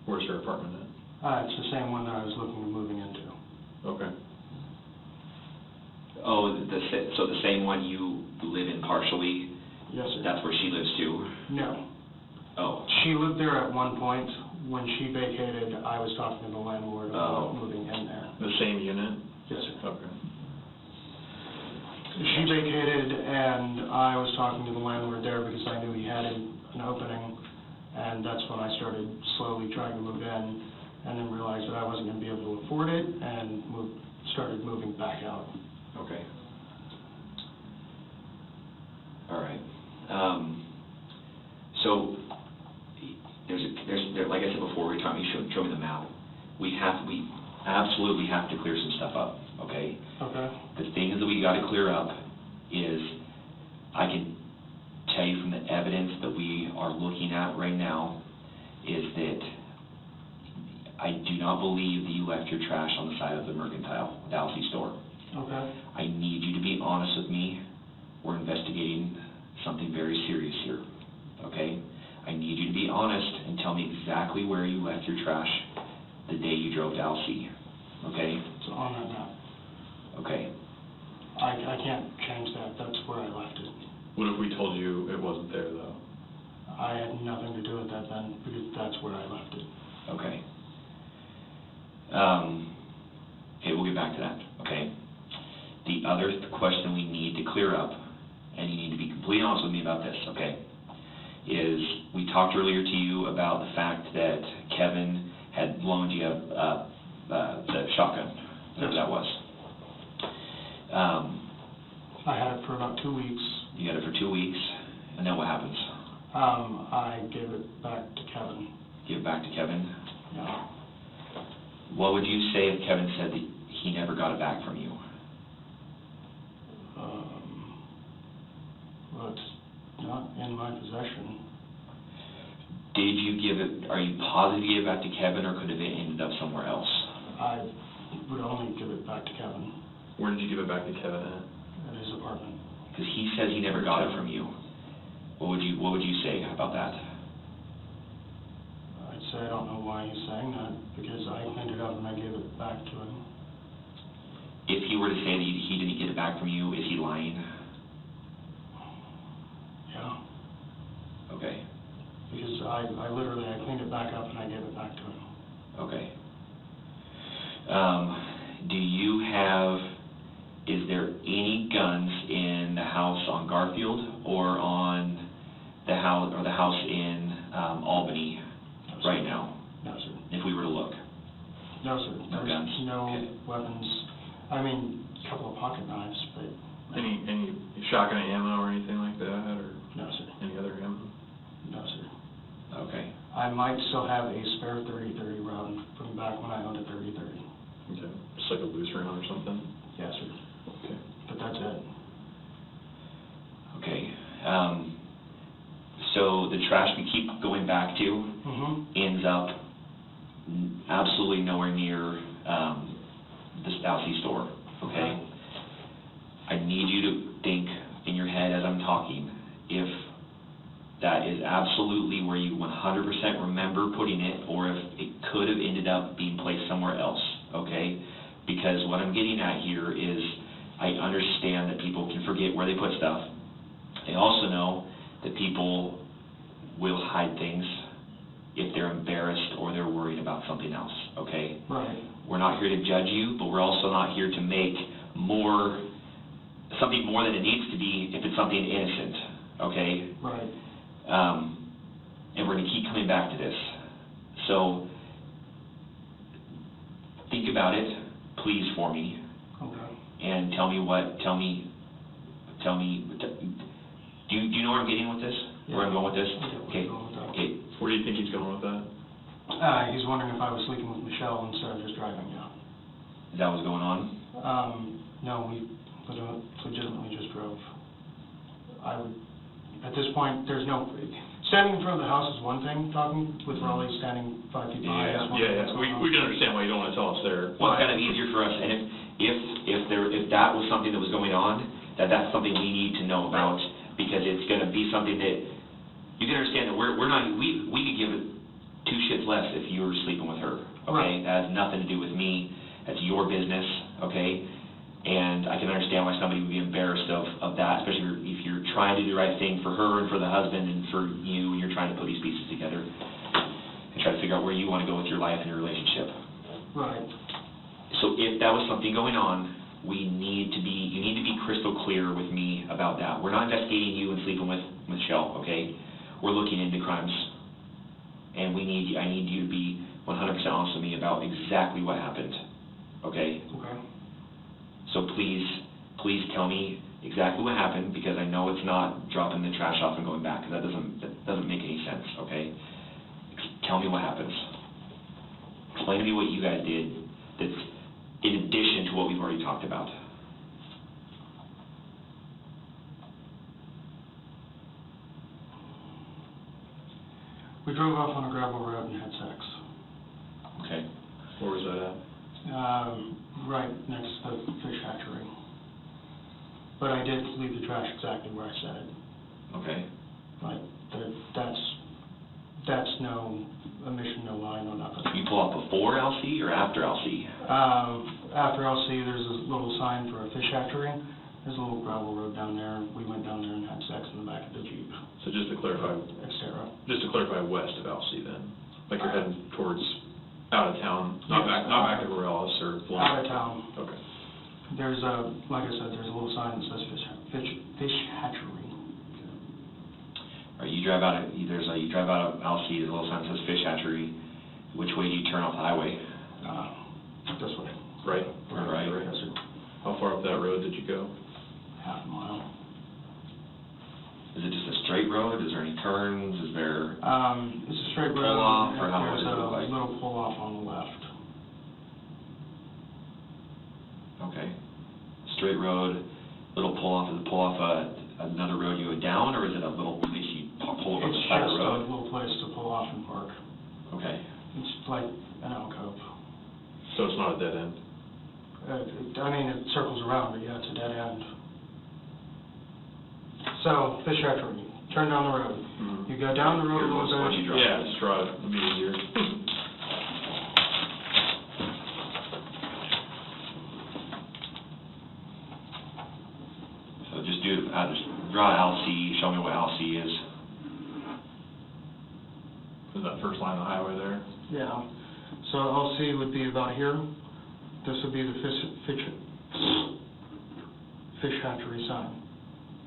Where's her apartment at? It's the same one that I was looking at moving into. Okay. Oh, so the same one you live in partially? Yes, sir. That's where she lives too? No. Oh. She lived there at one point. When she vacated, I was talking to the landlord about moving in there. The same unit? Yes, sir. Okay. She vacated, and I was talking to the landlord there because I knew he had an opening, and that's when I started slowly trying to move in, and then realized that I wasn't going to be able to afford it, and started moving back out. Okay. All right. So like I said before, we were talking, show me the map. We absolutely have to clear some stuff up, okay? Okay. The things that we got to clear up is, I can tell you from the evidence that we are looking at right now, is that I do not believe that you left your trash on the side of the Mercantile, the Alfie store. Okay. I need you to be honest with me. We're investigating something very serious here, okay? I need you to be honest and tell me exactly where you left your trash the day you drove to Alfie, okay? It's on that map. Okay. I can't change that. That's where I left it. What if we told you it wasn't there, though? I had nothing to do with that then, because that's where I left it. Okay. Okay, we'll get back to that, okay? The other question we need to clear up, and you need to be completely honest with me about this, okay, is we talked earlier to you about the fact that Kevin had loaned you the shotgun, whatever that was. I had it for about 2 weeks. You had it for 2 weeks, and then what happens? I gave it back to Kevin. Give it back to Kevin? Yeah. What would you say if Kevin said that he never got it back from you? Well, it's not in my possession. Did you give it, are you positive you gave it back to Kevin, or could have it ended up somewhere else? I would only give it back to Kevin Where did you give it back to Kevin at? at his apartment. Because he says he never got it from you. What would you say about that? I'd say I don't know why he's saying that, because I cleaned it up and I gave it back to him. If he were to say that he didn't get it back from you, is he lying? Yeah. Okay. Because I cleaned it back up and I gave it back to him. Okay. Do you have, is there any guns in the house on Garfield or on the house in Albany right now? No, sir. If we were to look? No, sir. No There's guns? no Okay. weapons. I mean, a couple of pocket knives, but Any shotgun ammo or anything like that, or no, sir. any other ammo? No, sir. Okay. I might still have a spare 30-30 round from back when I owned a 30-30. Okay, just like a loose round or something? Yes, sir. Okay. But that's it. Okay. So the trash we keep going back to Mm-hmm. ends up absolutely nowhere near the Stousie store, okay? I need you to think in your head as I'm talking, if that is absolutely where you 100% remember putting it, or if it could have ended up being placed somewhere else, okay? Because what I'm getting at here is, I understand that people can forget where they put stuff. I also know that people will hide things if they're embarrassed or they're worried about something else, okay? Right. We're not here to judge you, but we're also not here to make something more than it needs to be if it's something innocent, okay? Right. And we're going to keep coming back to this. So, think about it, please, for me, Okay. and tell me, do you know where I'm getting with this? Yeah. Where I'm going with this? I get where Okay, you're going with that. okay. Where do you think he's going with that? He's wondering if I was sleeping with Michelle instead of just driving down. Is that what's going on? No, we legitimately just drove. At this point, standing in front of the house is one thing, talking with Raleigh standing 5 feet behind us. Yeah. We can understand why you don't want to tell us there. Well, it's kind of easier for us, and if that was something that was going on, that's something we need to know about, because it's going to be something that you can understand that we're not, we could give it two shits less if you were sleeping with her, okay? Right. That has nothing to do with me, that's your business, okay? And I can understand why somebody would be embarrassed of that, especially if you're trying to do the right thing for her and for the husband and for you, and you're trying to put these pieces together and try to figure out where you want to go with your life and your relationship. Right. So if that was something going on, you need to be crystal clear with me about that. We're not investigating you and sleeping with Michelle, okay? We're looking into crimes, and I need you to be 100% honest with me about exactly what happened, okay? Okay. So please please tell me exactly what happened, because I know it's not dropping the trash off and going back, because that doesn't make any sense, okay? Tell me what happens. Explain to me what you guys did that's in addition to what we've already talked about. We drove off on a gravel road and had sex. Okay. Where was that at? Right next to the fish hatchery. But I did leave the trash exactly where I said it. Okay. Like, that's no omission, no line, no nothing. You pull up before LC or after LC? After LC, there's a little sign for a fish hatchery. There's a little gravel road down there. We went down there and had sex in the back of the Jeep. So just to clarify, west of Alcee then? Like you're heading towards out of town, not back to Morales or Florence? Out of town. Okay. There's like I said, there's a little sign that says fish hatchery. Or you drive out of Alcee, there's a little sign that says fish hatchery. Which way do you turn off the highway? This way. Right? Right. Yes, sir. How far up that road did you go? Half a mile. Is it just a straight road? Is there any turns? Is there It's a straight road. pull off, or how There's does it look like? a little pull off on the left. Okay. Straight road, little pull off. Is it pull off another road you go down, or is it a little place you pull over the It's side of just the a road? little place to pull off and park. Okay. It's like an alcove. So it's not a dead end? I mean, it circles around, but yeah, it's a dead end. So, fish hatchery, turn down the road. Mm-hmm. You go down the road a little Once you bit. drive. Yeah, just drive, it'll be easier. So just draw LC. Show me what LC is. Is that first line of the highway there? Yeah. So LC would be about here. This would be the fish hatchery sign.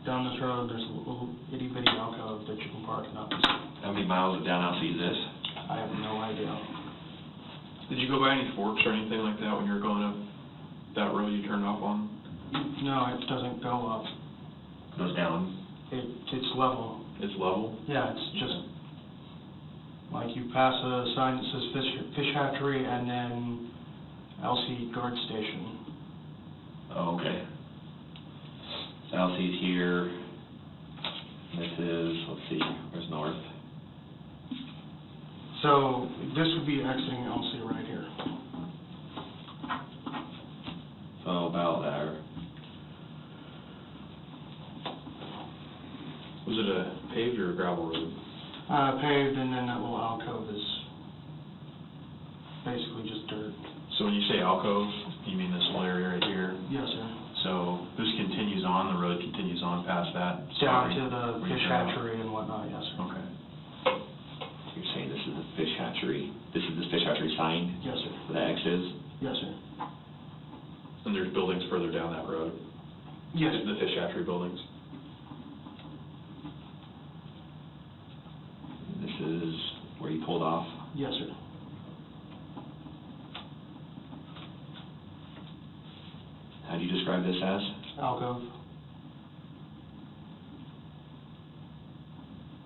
Down this road, there's a little itty bitty alcove that you can park and up. How many miles of down LC is this? I have no idea. Did you go by any forks or anything like that when you were going up that road you turned off on? No, it doesn't go up. Goes down. It's level. It's level? Yeah, it's just like you pass a sign that says fish hatchery and then LC guard station. Oh, okay. So LC's here. This is, let's see, where's north? So this would be exiting LC right here. So about there. Was it a paved or a gravel road? Paved, and then that little alcove is basically just dirt. So when you say alcove, you mean this whole area right here? Yes, sir. So this continues on, the road continues on past that? Down spot to the where you fish turn off? hatchery and whatnot, yes, sir. Okay. You're saying this is the fish hatchery. This is the fish hatchery sign? Yes, sir. Where the X is? Yes, sir. And there's buildings further down that road? Yes. The fish hatchery buildings? This is where you pulled off? Yes, sir. How do you describe this as? Alcove.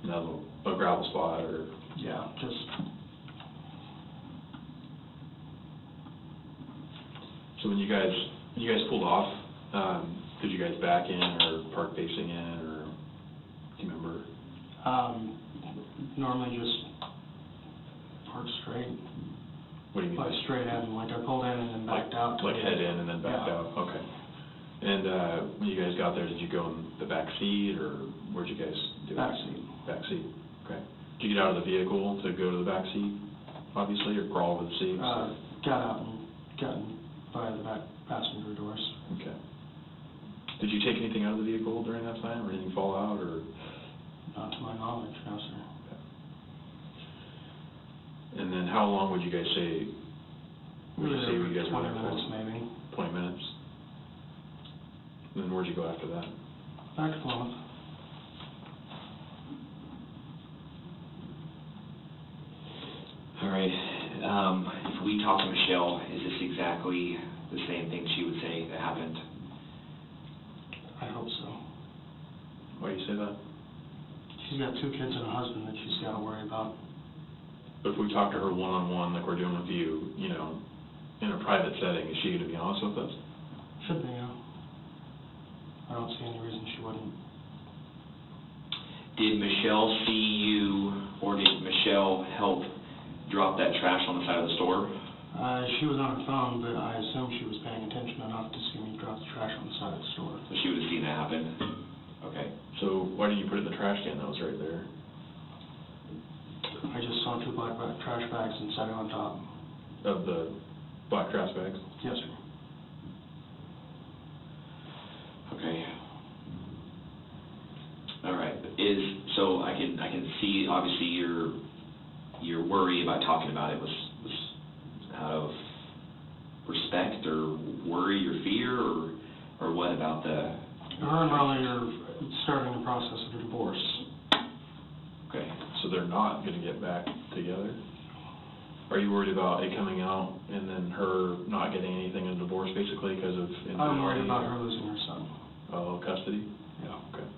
No, a gravel spot or? Yeah, just, So when you guys pulled off, did you guys back in or park facing in, or do you remember? normally just park straight, What do you mean? like straight in, like I pulled in and then backed out. Like head in and then backed Yeah. out, okay. And when you guys got there, did you go in the back seat, or where'd you guys do it? Back seat. Back seat, okay. Did you get out of the vehicle to go to the back seat, obviously, or crawl over the seats? Got out and got in by the back passenger doors. Okay. Did you take anything out of the vehicle during that time, or anything fall out, or? Not to my knowledge, no, sir. And then how long would you guys say, would you say you guys were 20 there for? minutes, maybe. 20 minutes? And then where'd you go after that? Back to Plymouth. All right. If we talk to Michelle, is this exactly the same thing she would say that happened? hope so. Why do you say that? She's got 2 kids and a husband that she's got to worry about. But if we talk to her one-on-one like we're doing with you, you know, in a private setting, is she going to be honest with us? Should be, yeah. I don't see any reason she wouldn't. Did Michelle see you, or did Michelle help drop that trash on the side of the store? She was on her phone, but I assume she was paying attention enough to see me drop the trash on the side of the store. So she would have seen that happen? Okay. So why didn't you put it in the trash can that was right there? I just saw 2 black trash bags and set it on top. Of the black trash bags? Yes, sir. Okay. All right. So I can see obviously your worry about talking about it was out of respect or worry or fear or what about the... Her and Riley are starting the process of a divorce. Okay. So they're not going to get back together? Are you worried about it coming out and then her not getting anything in divorce basically because of... I'm worried about her losing her son. Oh, custody? Yeah. Okay.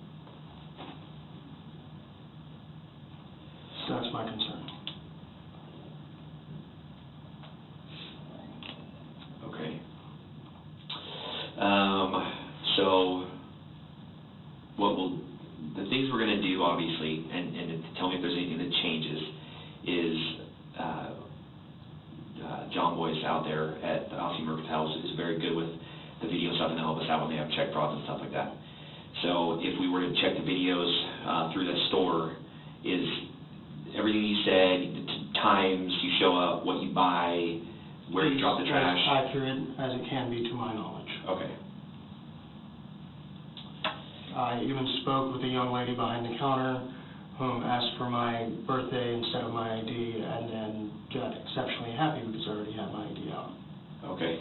That's my concern. Okay. So the things we're going to do, obviously, and tell me if there's anything that changes, is John Boyce out there at the Aussie Mercantile is very good with the video stuff, and they'll help us out when they have check frauds and stuff like that. So if we were to check the videos through the store, is everything you said, the times you show up, what you buy, where you drop the trash? As accurate as it can be to my knowledge. Okay. I even spoke with a young lady behind the counter whom asked for my birthday instead of my ID, and then got exceptionally happy because I already had my ID out. Okay.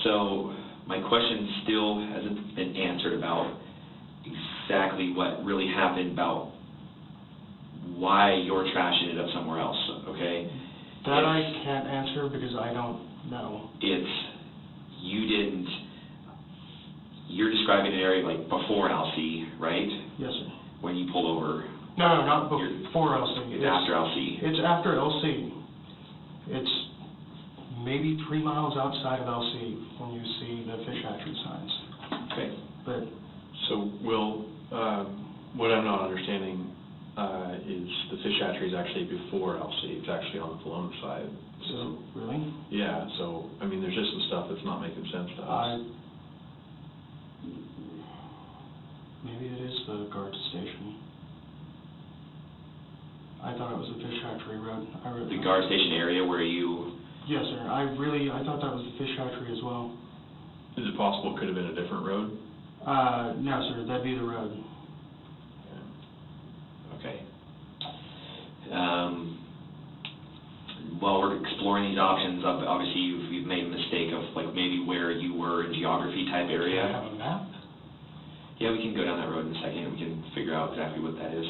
So my question still hasn't been answered about exactly what really happened, about why your trash ended up somewhere else, okay? That I can't answer because I don't know. You're describing an area like before LC, right? Yes, sir. When you pulled over. No, not before LC. It's after LC. It's after LC. It's maybe 3 miles outside of LC when you see the fish hatchery signs. Okay. But So, Will, what I'm not understanding is the fish hatchery is actually before LC. It's actually on the Paloma side. so, really? Yeah, so, I mean, there's just some stuff that's not making sense to us. Maybe it is the guard station. I thought it was the fish hatchery road. The guard station area where you... Yes, sir. I thought that was the fish hatchery as well. Is it possible it could have been a different road? No, sir. That'd be the road. Okay. While we're exploring these options, obviously you've made a mistake of like maybe where you were in geography type area. Do I have a map? Yeah, we can go down that road in a second. We can figure out exactly what that is.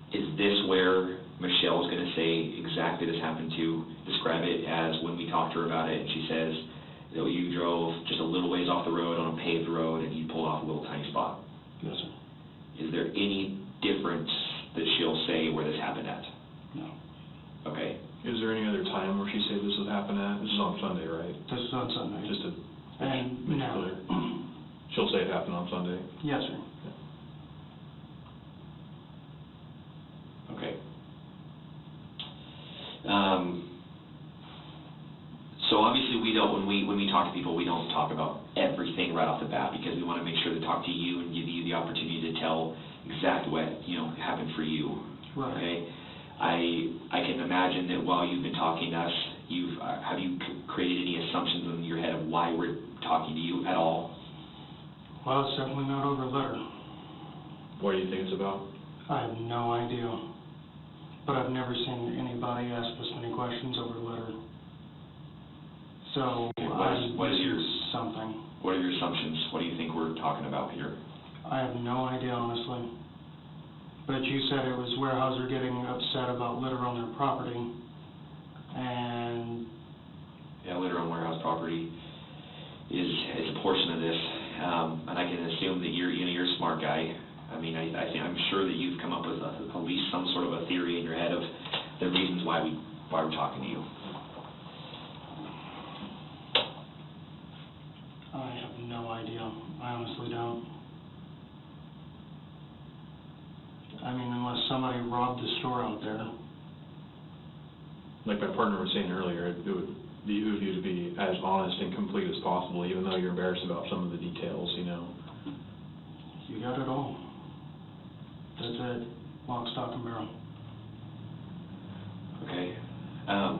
Is this where Michelle is going to say exactly this happened to? Describe it as when we talked to her about it, and she says, you know, you drove just a little ways off the road on a paved road, and you pulled off a little tiny spot. Yes, sir. Is there any difference that she'll say where this happened at? No. Okay. Is there any other time where she said this would happen at? This is on Sunday, right? This is on Sunday. Just to And make it now. clear. She'll say it happened on Sunday? Yes, sir. Okay. So obviously we don't, when we talk to people, we don't talk about everything right off the bat because we want to make sure to talk to you and give you the opportunity to tell exactly what, happened for you. Right. Okay? I can imagine that while you've been talking to us, have you created any assumptions in your head of why we're talking to you at all? Well, it's definitely not over a letter. What do you think it's about? I have no idea. But I've never seen anybody ask this many questions over a letter. So, what is your something. What are your assumptions? What do you think we're talking about here? I have no idea, honestly. But you said it was Weyerhaeuser getting upset about litter on their property. And Yeah, litter on warehouse property is a portion of this, and I can assume that you're a smart guy. I mean, I'm sure that you've come up with at least some sort of a theory in your head of the reasons why we're talking to you. I have no idea. I honestly don't. I mean, unless somebody robbed the store out there. Like my partner was saying earlier, it would behoove you to be as honest and complete as possible, even though you're embarrassed about some of the details, you know. You got it all. That's it. Lock, stock, and barrel. Okay.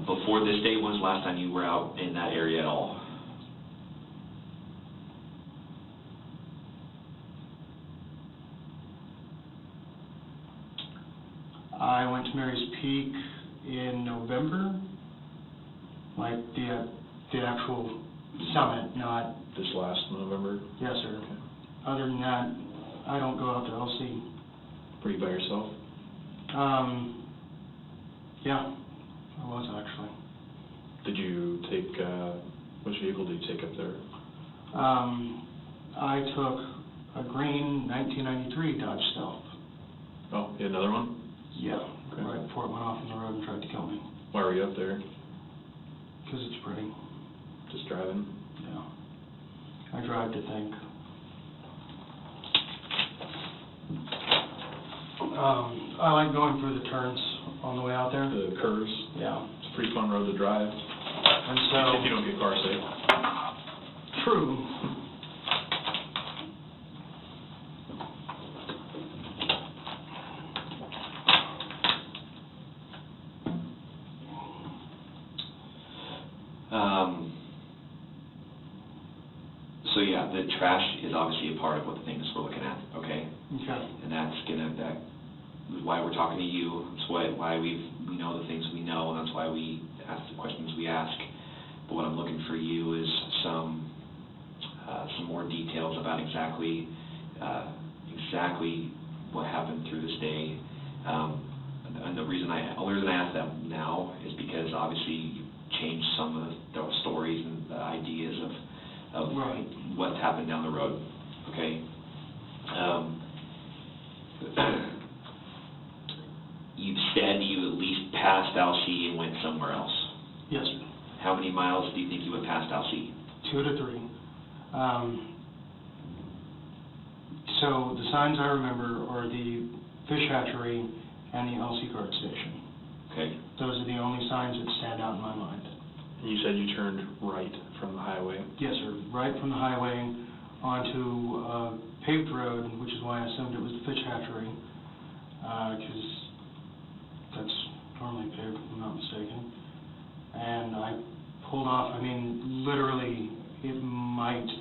Before this date, when's the last time you were out in that area at all? I went to Mary's Peak in November, like the actual summit, not... This last November? Yes, sir. Okay. Other than that, I don't go out to LC. Were you by yourself? Yeah, I was actually. Did you take, which vehicle did you take up there? I took a green 1993 Dodge Stealth. Oh, you had another one? Yeah, Okay. right before it went off on the road and tried to kill me. Why were you up there? Because it's pretty. Just driving? Yeah. I drive to think. I like going through the turns on the way out there. The curves? Yeah. It's a pretty fun road to drive. And so... If you don't get car sick. True. So yeah, the trash is obviously a part of what the things we're looking at, okay? Okay. And that is why we're talking to you. That's why we know the things we know, and that's why we ask the questions we ask. But what I'm looking for you is some more details about exactly what happened through this day. And the reason I ask that now is because obviously you've changed some of the stories and the ideas of Right. what's happened down the road. Okay. You've said you at least passed LC and went somewhere else. Yes, sir. How many miles do you think you went past LC? 2 to 3. So the signs I remember are the fish hatchery and the LC guard station. Okay. Those are the only signs that stand out in my mind. You said you turned right from the highway. Yes, sir. Right from the highway onto a paved road, which is why I assumed it was the fish hatchery, because that's normally paved, if I'm not mistaken. And I pulled off. I mean, literally, it might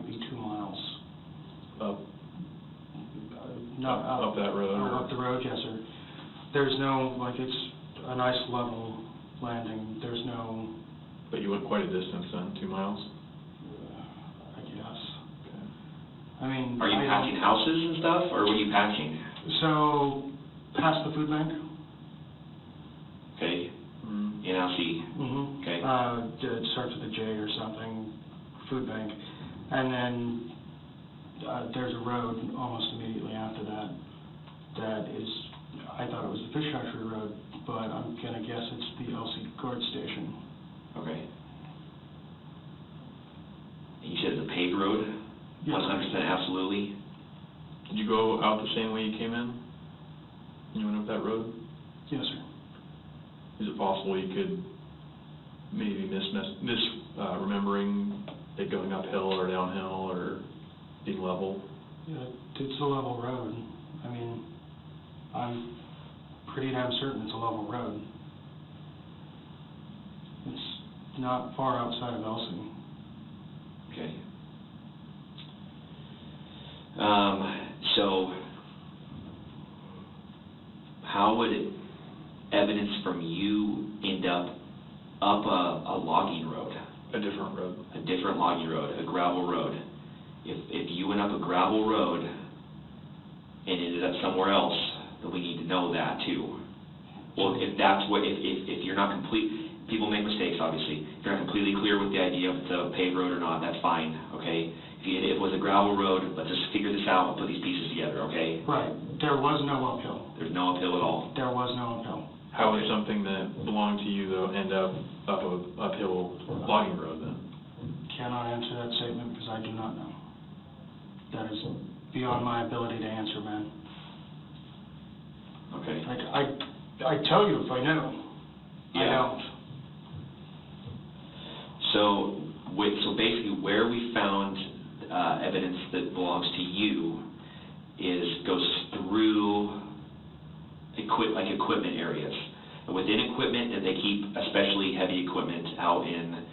be 2 miles. Up Not up that road? Or up the road, yes, sir. There's no, like, it's a nice level landing. There's no... But you went quite a distance then, 2 miles? I guess. Okay. I mean... Are you passing houses and stuff, or what are you passing? So, past the food bank. Okay. Mm-hmm. In LC. Mm-hmm. Okay. It starts with a J or something, food bank. And then there's a road almost immediately after that that is, I thought it was the fish hatchery road, but I'm going to guess it's the LC guard station. Okay. And you said it's a paved road? Yes. 100% absolutely? Did you go out the same way you came in? You went up that road? Yes, sir. Is it possible you could maybe remembering it going uphill or downhill or being level? Yeah, it's a level road. I mean, I'm pretty damn certain it's a level road. It's not far outside of Elsie. Okay. So, how would evidence from you end up a logging road? A different road. A different logging road, a gravel road. If you went up a gravel road and ended up somewhere else, then we need to know that too. Well, if that's what, if you're not people make mistakes, obviously. If you're not completely clear with the idea if it's a paved road or not, that's fine, okay? If it was a gravel road, let's just figure this out and put these pieces together, okay? Right. There was no uphill. There's no uphill at all. There was no uphill. How would something that belonged to you, though, end up a uphill logging road then? Cannot answer that statement because I do not know. That is beyond my ability to answer, man. Okay. Like, I tell you if I know. I don't. So basically, where we found evidence that belongs to you goes through equipment areas. And within equipment, that they keep especially heavy equipment out in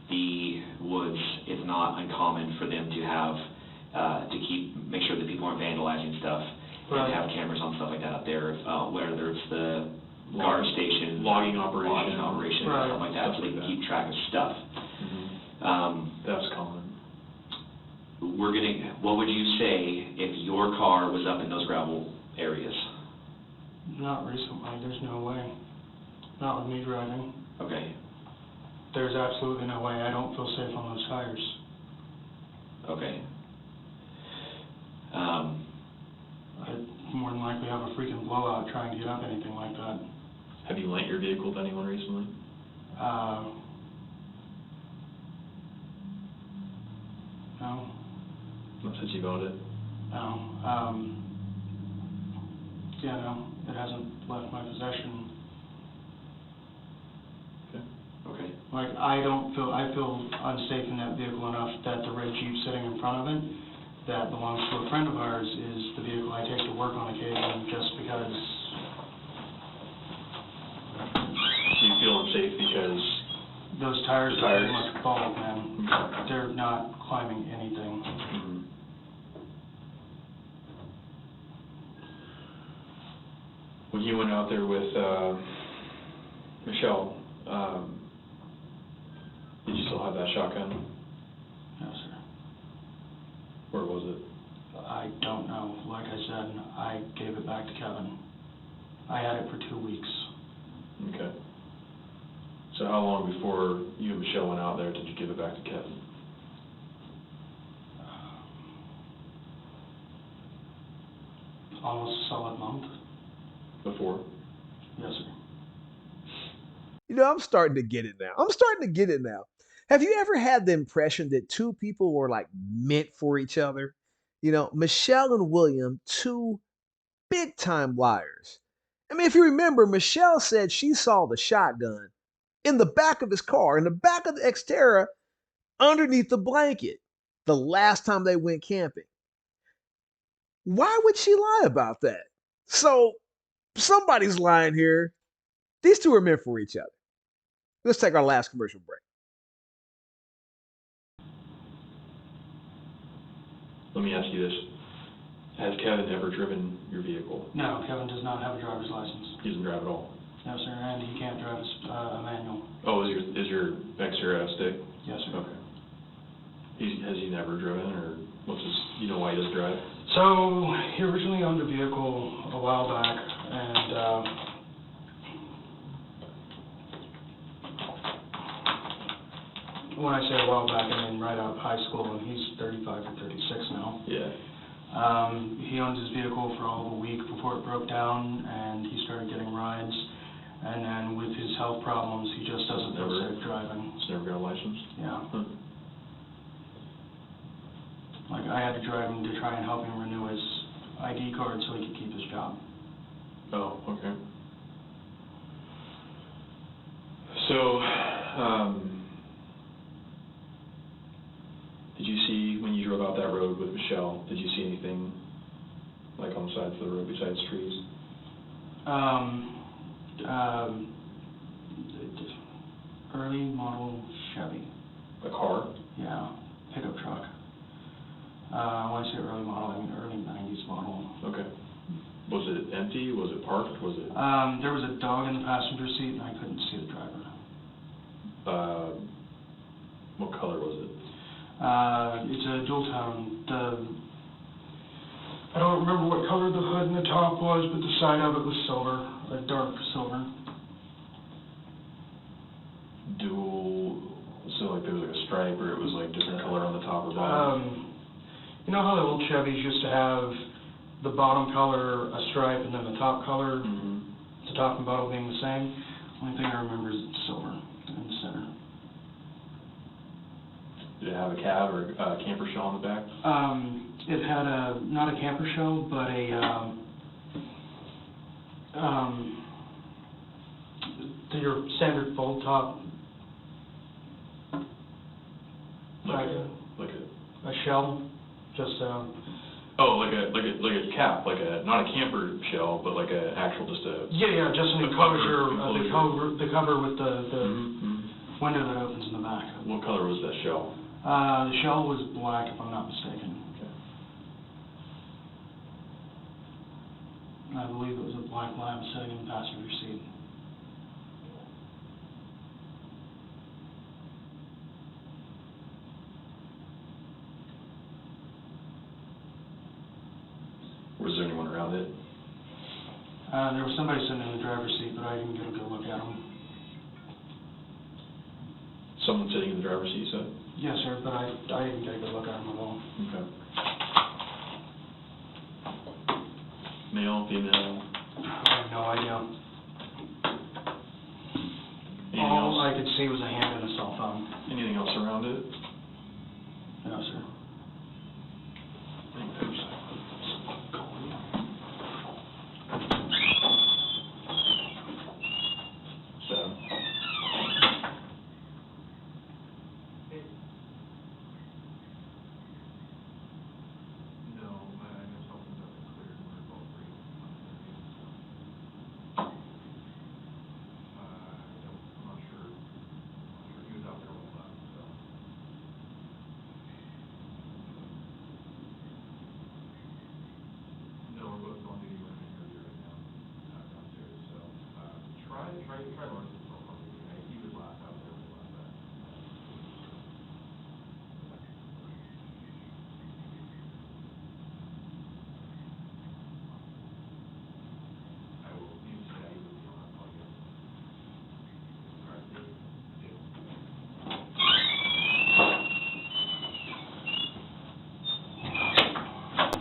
the woods, it's not uncommon for them to have make sure that people aren't vandalizing stuff. Right. And have cameras on stuff like that out there, whether it's the guard station, logging operation, right. Stuff like that, so they can keep track of stuff. That's common. What would you say if your car was up in those gravel areas? Not recently. There's no way. Not with me driving. Okay. There's absolutely no way. I don't feel safe on those tires. Okay. I'd more than likely have a freaking blowout trying to get up anything like that. Have you lent your vehicle to anyone recently? No. Not since you've owned it? No. Yeah, no. It hasn't left my possession. Okay. Like, I feel unsafe in that vehicle enough that the red Jeep sitting in front of it that belongs to a friend of ours is the vehicle I take to work on occasion just because. So you feel unsafe because? Those tires are pretty much bald, man. They're not climbing anything. Mm-hmm. When you went out there with Michelle, did you still have that shotgun? No, sir. Where was it? I don't know. Like I said, I gave it back to Kevin. I had it for 2 weeks. Okay. So how long before you and Michelle went out there did you give it back to Kevin? Almost a solid month. Before? Yes, sir. I'm starting to get it now. Have you ever had the impression that two people were like meant for each other? Michelle and William, two big time liars. I mean, if you remember, Michelle said she saw the shotgun in the back of his car, in the back of the Xterra, underneath the blanket, the last time they went camping. Why would she lie about that? So somebody's lying here. These two are meant for each other. Let's take our last commercial break. Let me ask you this. Has Kevin ever driven your vehicle? No, Kevin does not have a driver's license. He doesn't drive at all? No, sir, and he can't drive a manual. Oh, is your Xterra stick? Yes, sir. Okay. Has he never driven, or you know why he doesn't drive? So, he originally owned a vehicle a while back, and when I say a while back, I mean right out of high school, and he's 35 or 36 now. Yeah. He owned his vehicle for all of a week before it broke down, and he started getting rides. And then with his health problems, he just doesn't feel safe driving. He's never got a license? Yeah. Huh. Like, I had to drive him to try and help him renew his ID card so he could keep his job. Oh, okay. So, did you see, when you drove out that road with Michelle, did you see anything, like on the sides of the road besides trees? Early model Chevy. A car? Yeah, pickup truck. When I say early model, I mean early 90s model. Okay. Was it empty? Was it parked? Was it? There was a dog in the passenger seat, and I couldn't see the driver. What color was it? It's a dual tone. I don't remember what color the hood and the top was, but the side of it was silver, a dark silver. Dual, so like there was like a stripe, or it was like different color on the top or bottom? You know how the old Chevys used to have the bottom color a stripe and then the top color, the top and bottom being the same? Only thing I remember is it's silver in the center. Did it have a cab or a camper shell on the back? It had not a camper shell, but your standard fold top. Like a shell, just oh, like a cap, not a camper shell, but like a actual just a just an enclosure, the cover with the window that opens in the back. What color was that shell? The shell was black, if I'm not mistaken. Okay. I believe it was a black lab sitting in the passenger seat. Was there anyone around it? There was somebody sitting in the driver's seat, but I didn't get a good look at him. Someone sitting in the driver's seat, you said? Yes, sir, but I didn't get a good look at him at all. Okay. Male, female? I have no idea. Anything All else? I could see was a hand and a cell phone. Anything else around it? No, sir.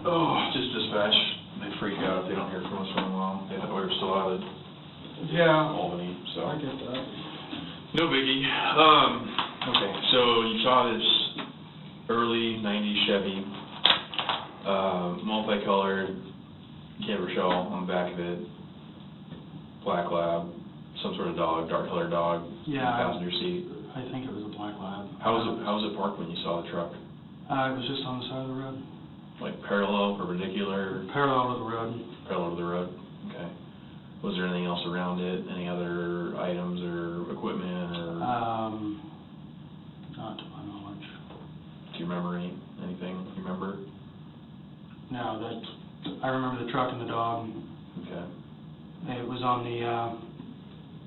Oh, just dispatch. They freak out if they don't hear from us for a while. They thought we were still out at Albany, so. I get that. No biggie. Okay, so you saw this early '90s Chevy, multicolored camper shell on the back of it, black lab, some sort of dog, dark colored dog, in the passenger seat. I think it was a black lab. How was it parked when you saw the truck? It was just on the side of the road. Like parallel, perpendicular? Parallel to the road. Parallel to the road, okay. Was there anything else around it? Any other items or equipment or? Not to my knowledge. Do you remember anything? You remember? No, I remember the truck and the dog. Okay. It was on the,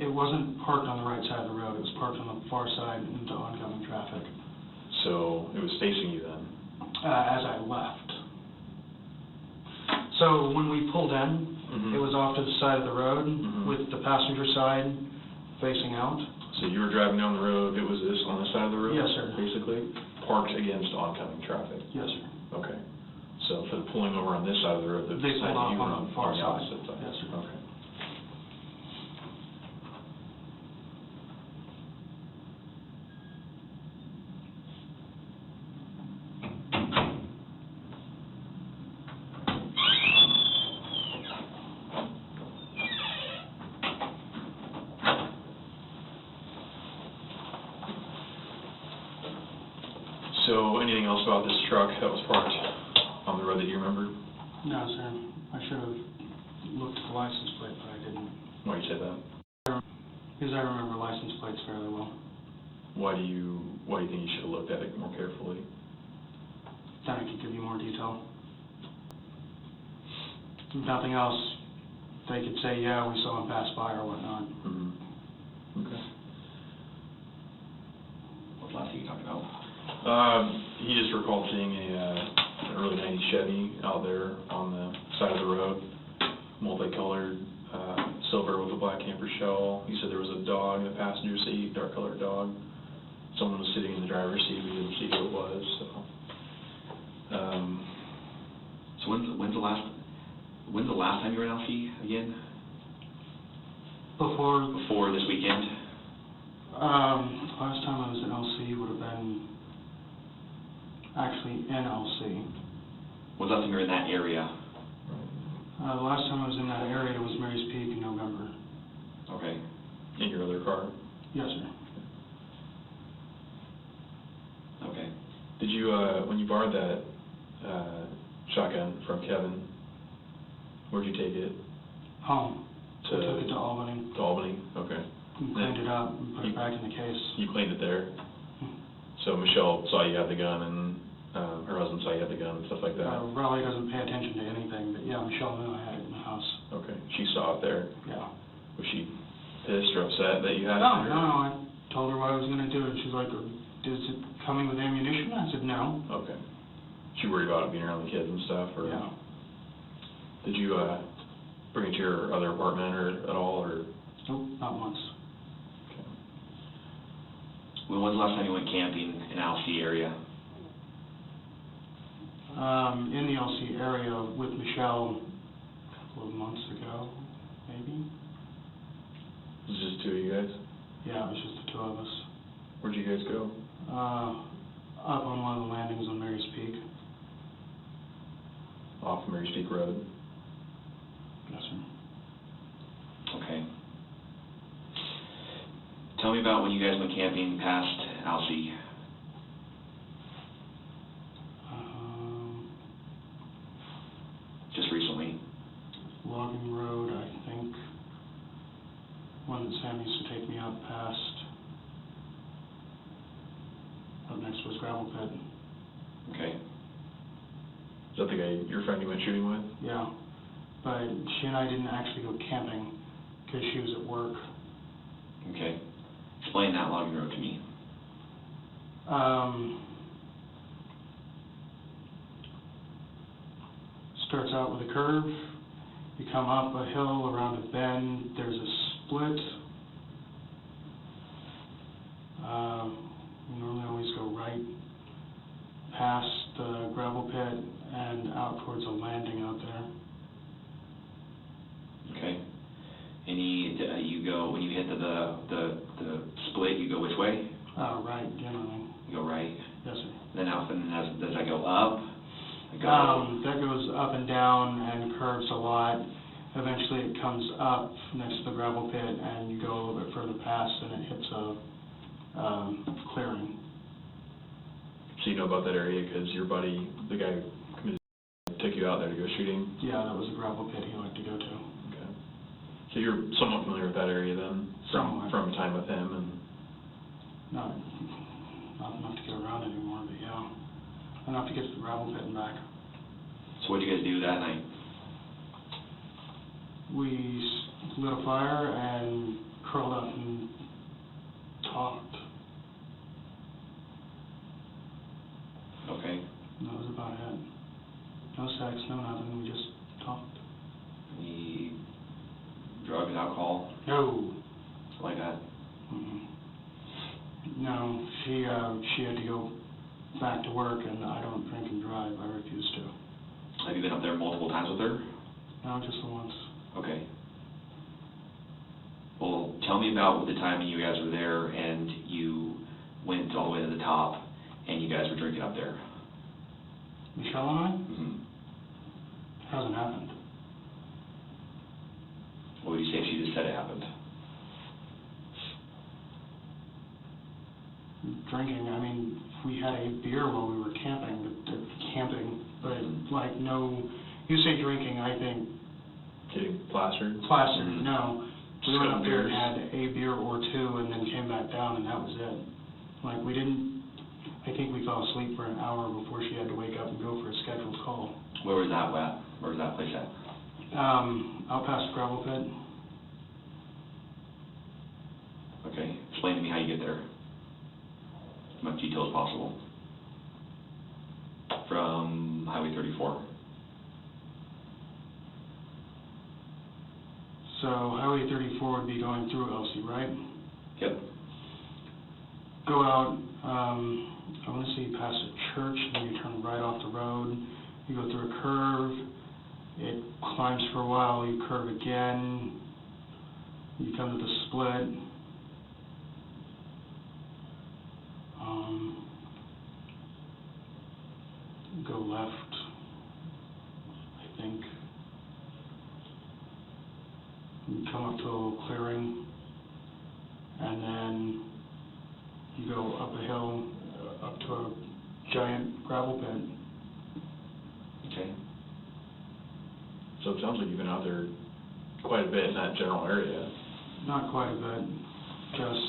it wasn't parked on the right side of the road. It was parked on the far side into oncoming traffic. So it was facing you then? As I left. So when we pulled in, it was off to the side of the road with the passenger side facing out. So you were driving down the road, it was this on this side of the road? Yes, sir. Basically, parked against oncoming traffic? Yes, sir. Okay. So for the pulling over on this side of the road, the They side pulled you off were on the far on the side. opposite side? Yes, sir. Okay. So anything else about this truck that was parked on the road that you remember? No, sir. I should have looked at the license plate, but I didn't. Why do you say that? Because I remember license plates fairly well. Why do you think you should have looked at it more carefully? Then I could give you more detail. If nothing else, they could say, yeah, we saw him pass by or whatnot. Okay. What lot are you talking about? He just recalled seeing a an early 90s Chevy out there on the side of the road, multicolored, silver with a black camper shell. You said there was a dog in the passenger seat, dark colored dog. Someone was sitting in the driver's seat, we didn't see who it was, so. So when's the last time you were in LC again? Before this weekend? Last time I was in LC would have been actually in LC. When's the last time you were in that area? The last time I was in that area was Mary's Peak in November. Okay. In your other car? Yes, sir. Okay. Did you, when you borrowed that shotgun from Kevin, where'd you take it? Home. I took it to Albany. To Albany, okay. And cleaned it up and put it back in the case. You cleaned it there? So Michelle saw you had the gun, and her husband saw you had the gun and stuff like that? Raleigh doesn't pay attention to anything, but yeah, Michelle knew I had it in the house. Okay, she saw it there. Yeah. Was she pissed or upset that you had No, it? no, I told her what I was going to do, and she's like, is it coming with ammunition? I said, no. Okay. She worried about it being around the kids and stuff, or? Yeah. Did you bring it to your other apartment or at all, or? Nope, not once. Okay. When was the last time you went camping in LC area? In the LC area with Michelle a couple of months ago, maybe. It was just two of you guys? Yeah, it was just the two of us. Where'd you guys go? Up on one of the landings on Mary's Peak. Off Mary's Peak Road? Yes, sir. Okay. Tell me about when you guys went camping past LC. Just recently. Logging Road, I think. One that Sam used to take me up past. Up next was Gravel Pit. Okay. Is that the guy, your friend you went shooting with? Yeah. But she and I didn't actually go camping because she was at work. Okay. Explain that logging road to me. Starts out with a curve. You come up a hill around a bend. There's a split. You normally always go right past the gravel pit and out towards a landing out there. Okay. You go, when you hit the split, you go which way? Right, generally. You go right? Yes, sir. Then out, and does that go up? That goes up and down and curves a lot. Eventually it comes up next to the gravel pit and you go a little bit further past and it hits a clearing. So you know about that area because your buddy, the guy who took you out there to go shooting? Yeah, that was a gravel pit he liked to go to. Okay. So you're somewhat familiar with that area then? Somewhat. From time with him and? Not enough to get around anymore, but yeah. Enough to get to the gravel pit and back. So what did you guys do that night? We lit a fire and curled up and talked. Okay. That was about it. No sex, no nothing, we just talked. Any drugs, alcohol, No. something like that? No, she had to go back to work, and I don't drink and drive. I refuse to. Have you been up there multiple times with her? No, just the once. Okay. Well, tell me about the time when you guys were there and you went all the way to the top and you guys were drinking up there. Michelle and I? Mm-hmm. Hasn't happened. What would you say if she just said it happened? Drinking, I mean, we had a beer while we were camping, but like no, you say drinking, I think Getting plastered? plastered, Mhm. no. We Just went got up there and beers. had a beer or two and then came back down and that was it. Like we didn't, I think we fell asleep for an hour before she had to wake up and go for a scheduled call. Where was that at? Where was that place at? Out past the gravel pit. Okay. Explain to me how you get there. As much detail as possible. from Highway 34. So Highway 34 would be going through Elsie, right? Yep. Go out, I want to say you pass a church, then you turn right off the road. You go through a curve. It climbs for a while. You curve again. You come to the split. Go left, I think. You come up to a little clearing, and then you go up a hill, up to a giant gravel pit. Okay. So it sounds like you've been out there quite a bit in that general area. Not quite a bit, just,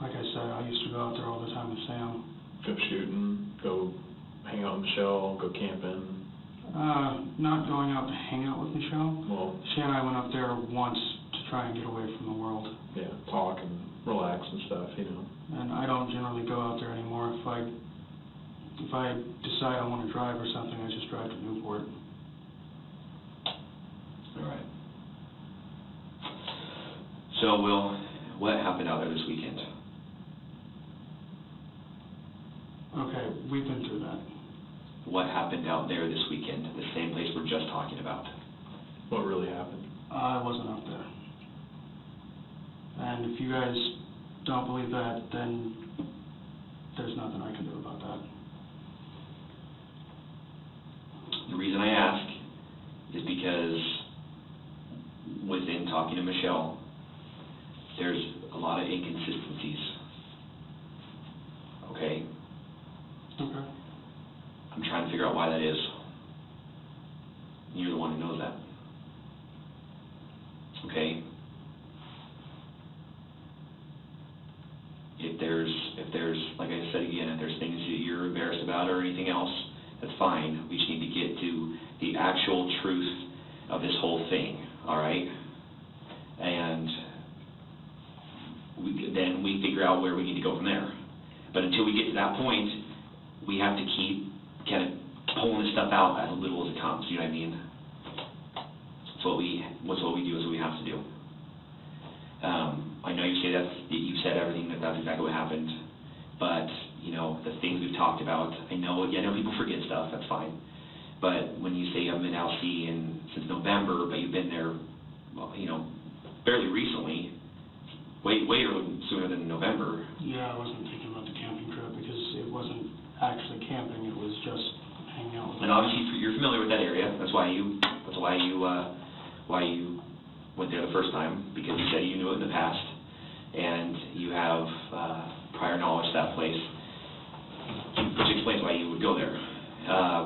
like I said, I used to go out there all the time with Sam. Go shooting, go hang out with Michelle, go camping. Not going out to hang out with Michelle. Well, She and I went up there once to try and get away from the world. yeah, talk and relax and stuff, you know. And I don't generally go out there anymore. If I decide I want to drive or something, I just drive to Newport. All right. So, Will, what happened out there this weekend? Okay, we've been through that. What happened out there this weekend, the same place we're just talking about? What really happened? I wasn't up there. And if you guys don't believe that, then there's nothing I can do about that. The reason I ask is because within talking to Michelle, there's a lot of inconsistencies. Okay? Okay. I'm trying to figure out why that is. You're the one who knows that. Okay? If there's, like I said again, if there's things that you're embarrassed about or anything else, that's fine. We just need to get to the actual truth of this whole thing, all right? And then we figure out where we need to go from there. But until we get to that point, we have to keep kind of pulling this stuff out as little as it comes. You know what I mean? That's what we do. Is what we have to do. I know you say you said everything that's exactly what happened, but you know the things we've talked about. I know people forget stuff. That's fine. But when you say I've been LC since November, but you've been there, well, fairly recently, way sooner than November. Yeah, I wasn't thinking about the camping trip because it wasn't actually camping. It was just hanging out with. And obviously you're familiar with that area. That's why you went there the first time, because you said you knew it in the past, and you have prior knowledge of that place, which explains why you would go there.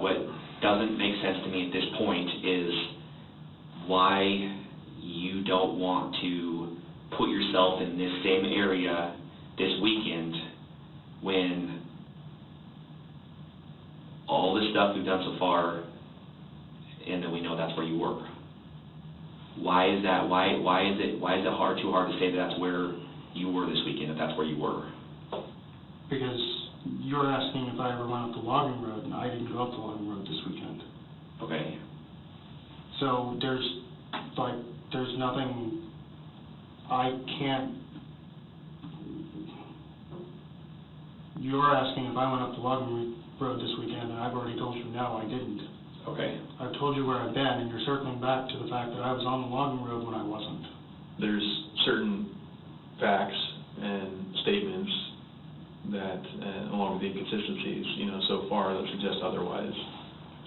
What doesn't make sense to me at this point is why you don't want to put yourself in this same area this weekend when all this stuff we've done so far, and then we know that's where you work. Why is that? Why is it too hard to say that that's where you were this weekend, if that's where you were? Because you're asking if I ever went up the logging road, and I didn't go up the logging road this weekend. Okay. So there's nothing I can't. You're asking if I went up the logging road this weekend, and I've already told you no, I didn't. Okay. I've told you where I've been, and you're circling back to the fact that I was on the logging road when I wasn't. There's certain facts and statements that, along with the inconsistencies, so far that suggest otherwise.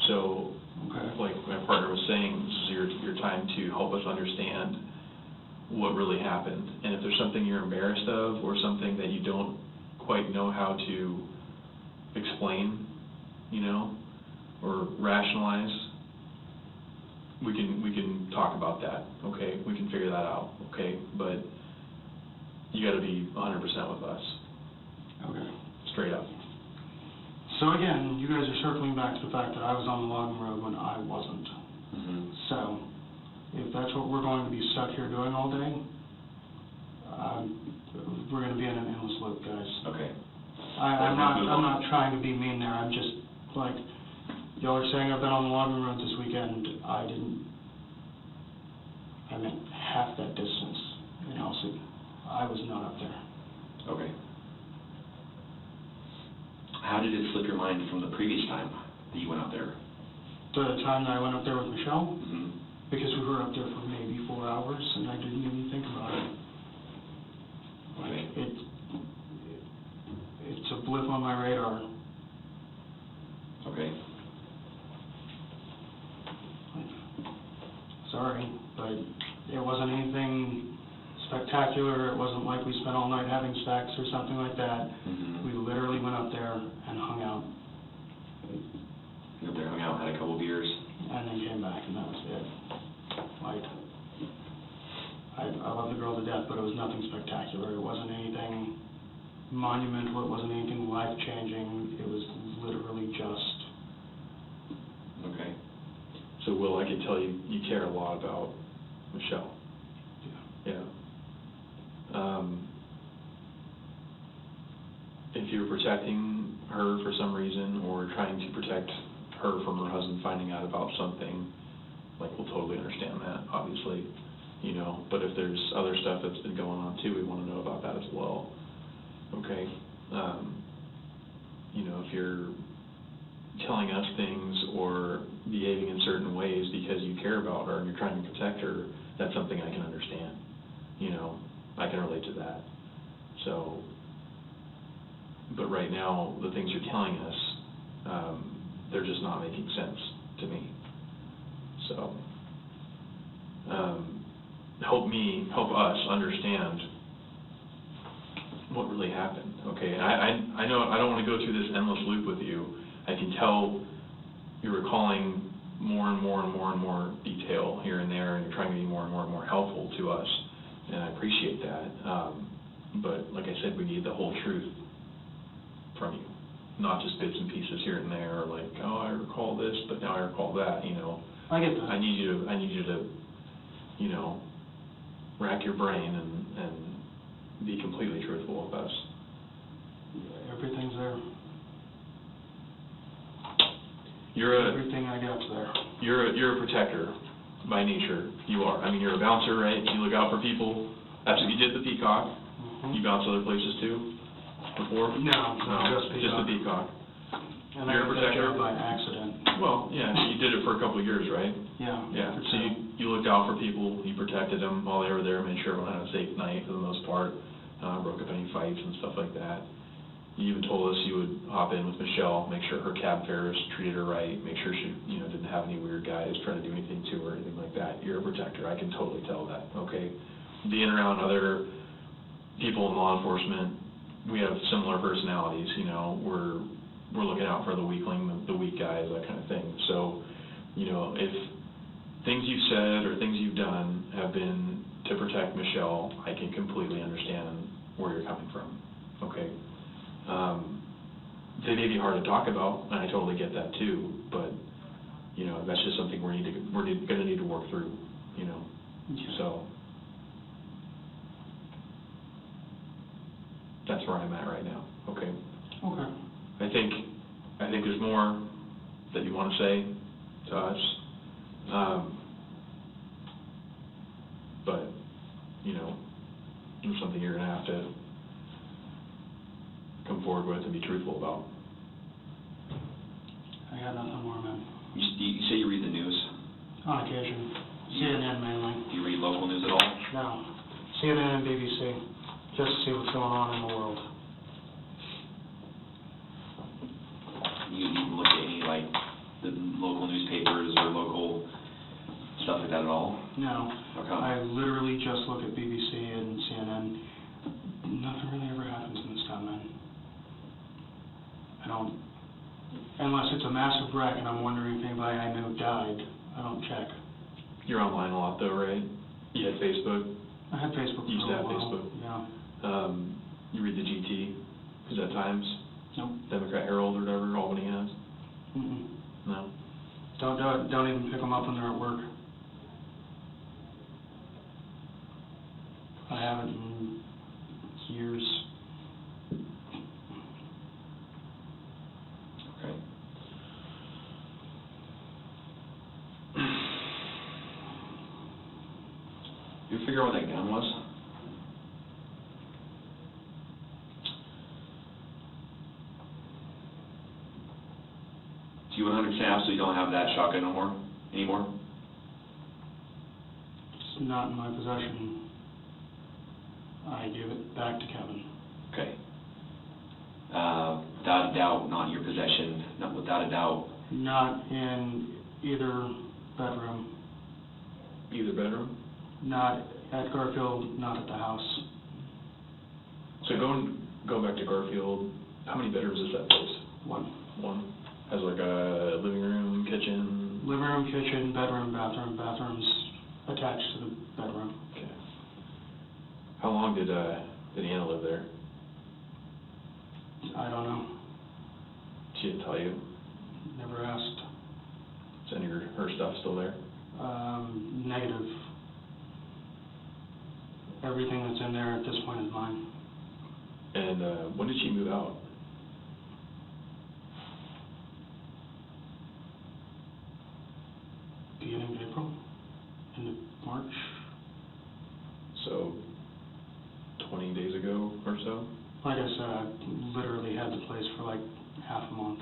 So, okay, like my partner was saying, this is your time to help us understand what really happened. And if there's something you're embarrassed of or something that you don't quite know how to explain, or rationalize, we can talk about that, okay? We can figure that out, okay? But you got to be 100% with us. Okay. Straight up. So again, you guys are circling back to the fact that I was on the logging road when I wasn't. Mm-hmm. So, if that's what we're going to be stuck here doing all day, we're going to be in an endless loop, guys. Okay. I'm not trying to be mean there. I'm just, Like, y'all are saying I've been on the logging roads this weekend. I meant half that distance in Elsie. I was not up there. Okay. How did it slip your mind from the previous time that you went out there? The time that I went up there with Michelle? Mm-hmm. Because we were up there for maybe 4 hours, and I didn't even think about it. Like, it's a blip on my radar. Okay. Sorry, but it wasn't anything spectacular. It wasn't like we spent all night having sex or something like that. Mm-hmm. We literally went up there and hung out. You up there, hung out, had a couple beers? And then came back, and that was it. Like, I love the girl to death, but it was nothing spectacular. It wasn't anything monumental. It wasn't anything life-changing. It was literally just... Okay. So, Will, I can tell you care a lot about Michelle. Yeah. If you're protecting her for some reason, or trying to protect her from her husband finding out about something, like, we'll totally understand that, obviously, you know, but if there's other stuff that's been going on too, we want to know about that as well, okay? You know, if you're telling us things or behaving in certain ways because you care about her and you're trying to protect her, that's something I can understand, you know, I can relate to that. So, but right now, the things you're telling us, they're just not making sense to me. So, help us understand what really happened, okay? I know I don't want to go through this endless loop with you. I can tell you're recalling more and more and more and more detail here and there, and you're trying to be more and more and more helpful to us, and I appreciate that. But like I said, we need the whole truth from you, not just bits and pieces here and there, like, oh, I recall this, but now I recall that, you know. I get that. I need you to, you know, rack your brain and be completely truthful with us. Everything's there. Everything I got's there. You're a protector by nature. You are. I mean, you're a bouncer, right? You look out for people. That's what you did at the Peacock. Mm-hmm. You bounced other places too before? No, just Peacock. Just the Peacock. And You're a I got that protector? job by accident. Well, yeah, you did it for a couple of years, right? Yeah. Yeah. So you looked out for people. You protected them while they were there. Made sure everyone had a safe night for the most part. Broke up any fights and stuff like that. You even told us you would hop in with Michelle, make sure her cab fares treated her right, make sure she, you know, didn't have any weird guys trying to do anything to her or anything like that. You're a protector. I can totally tell that, okay? Being around other people in law enforcement, we have similar personalities, you know. We're looking out for the weakling, the weak guys, that kind of thing. So, you know, if things you've said or things you've done have been to protect Michelle, I can completely understand where you're coming from, okay? They may be hard to talk about, and I totally get that too, but, you know, that's just something we're going to need to work through, you know, so that's where I'm at right now, okay? Okay. I think there's more that you want to say to us, but, you know, it's something you're going to have to come forward with and be truthful about. I got nothing more, man. You say you read the news? On occasion. CNN mainly. Do you read local news at all? No. CNN and BBC. Just to see what's going on in the world. You even look at any, like, the local newspapers or local stuff like that at all? No. How come? I literally just look at BBC and CNN. Nothing really ever happens in this town, man. I don't, unless it's a massive wreck and I'm wondering if anybody I know died, I don't check. You're online a lot though, right? You had Facebook? I had Facebook for You used to a have while. Facebook? Yeah. You read the GT? Is that Times? Nope. Democrat Herald or whatever Albany has? Mm-mm. No? Don't even pick them up when they're at work. I haven't in years. Okay. you figure out what that gun was? Do you 100% absolutely don't have that shotgun anymore? It's not in my possession. I gave it back to Kevin. Okay. Without a doubt, not in your possession. Not without a doubt. Not in either bedroom. Either bedroom? Not at Garfield, not at the house. So going back to Garfield, how many bedrooms is that place? One. One? Has like a living room, kitchen? Living room, kitchen, bedroom, bathroom. Bathrooms attached to the bedroom. Okay. How long did Anna live there? I don't know. She didn't tell you? Never asked. Is any of her stuff still there? Negative. Everything that's in there at this point is mine. And when did she move out? Beginning of April? End of March? So, 20 days ago or so? Like I said, I literally had the place for like half a month.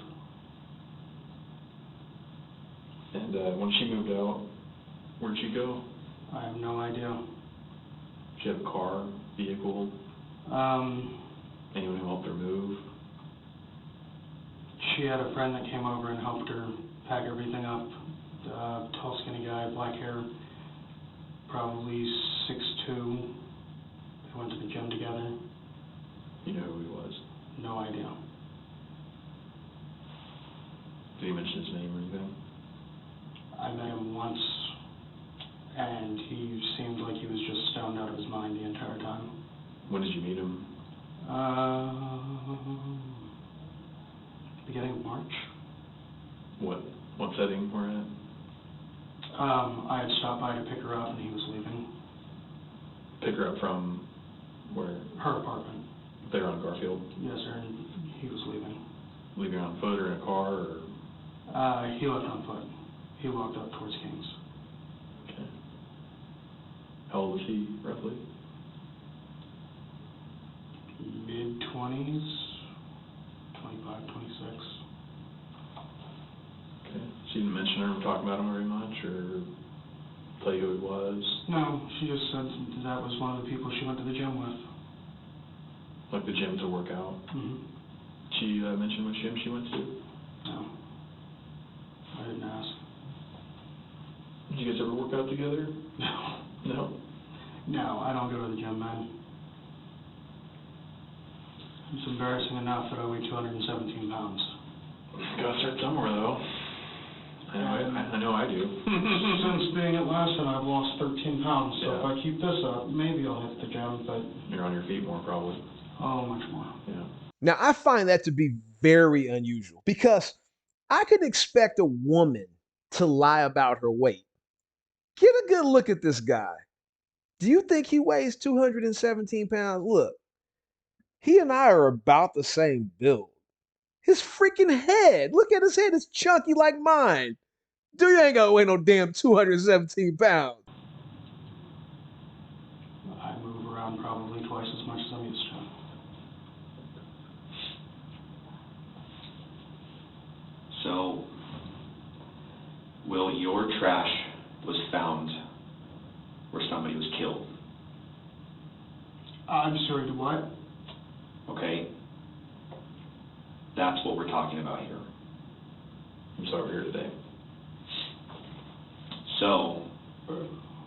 And when she moved out, where'd she go? I have no idea. Did she have a car, vehicle? Anyone who helped her move? She had a friend that came over and helped her pack everything up. Tall, skinny guy, black hair, probably 6'2". They went to the gym together. You know who he was? No idea. Did he mention his name or anything? I met him once, and he seemed like he was just stoned out of his mind the entire time. When did you meet him? Beginning of March. What setting we're at? I had stopped by to pick her up, and he was leaving. Pick her up from where? Her apartment. There on Garfield? Yes, sir, and he was leaving. Leaving on foot or in a car or? He left on foot. He walked up towards Kings. Okay. How old was he, roughly? Mid-20s, 25, 26. Okay. She didn't mention her or talk about him very much or tell you who he was? No, she just said that was one of the people she went to the gym with. Like the gym to work out? Mm-hmm. She mentioned which gym she went to? No. I didn't ask. Did you guys ever work out together? No. No? No, I don't go to the gym, man. It's embarrassing enough that I weigh 217 pounds. Gotta start somewhere though. I know I do. Since being at Lassen, I've lost 13 pounds, so Yeah. if I keep this up, maybe I'll hit the gym, but... You're on your feet more probably. Oh, much more. Yeah. Now, I find that to be very unusual because I could expect a woman to lie about her weight. Get a good look at this guy. Do you think he weighs 217 pounds? Look, he and I are about the same build. His freaking head. Look at his head. It's chunky like mine. Dude, you ain't gonna weigh no damn 217 pounds. I move around probably twice as much as I'm used to. So, Will, your trash was found where somebody was killed, I'm sorry, to what? okay? That's what we're talking about here. That's why we're here today. So,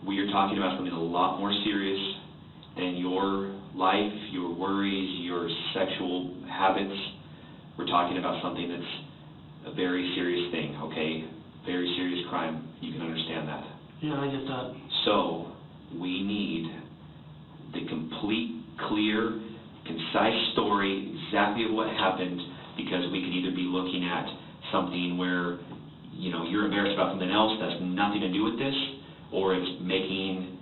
we are talking about something a lot more serious than your life, your worries, your sexual habits. We're talking about something that's a very serious thing, okay? Very serious crime. You can understand that. Yeah, I get that. So, we need the complete, clear, concise story, exactly of what happened, because we could either be looking at something where, you know, you're embarrassed about something else that's nothing to do with this, or it's making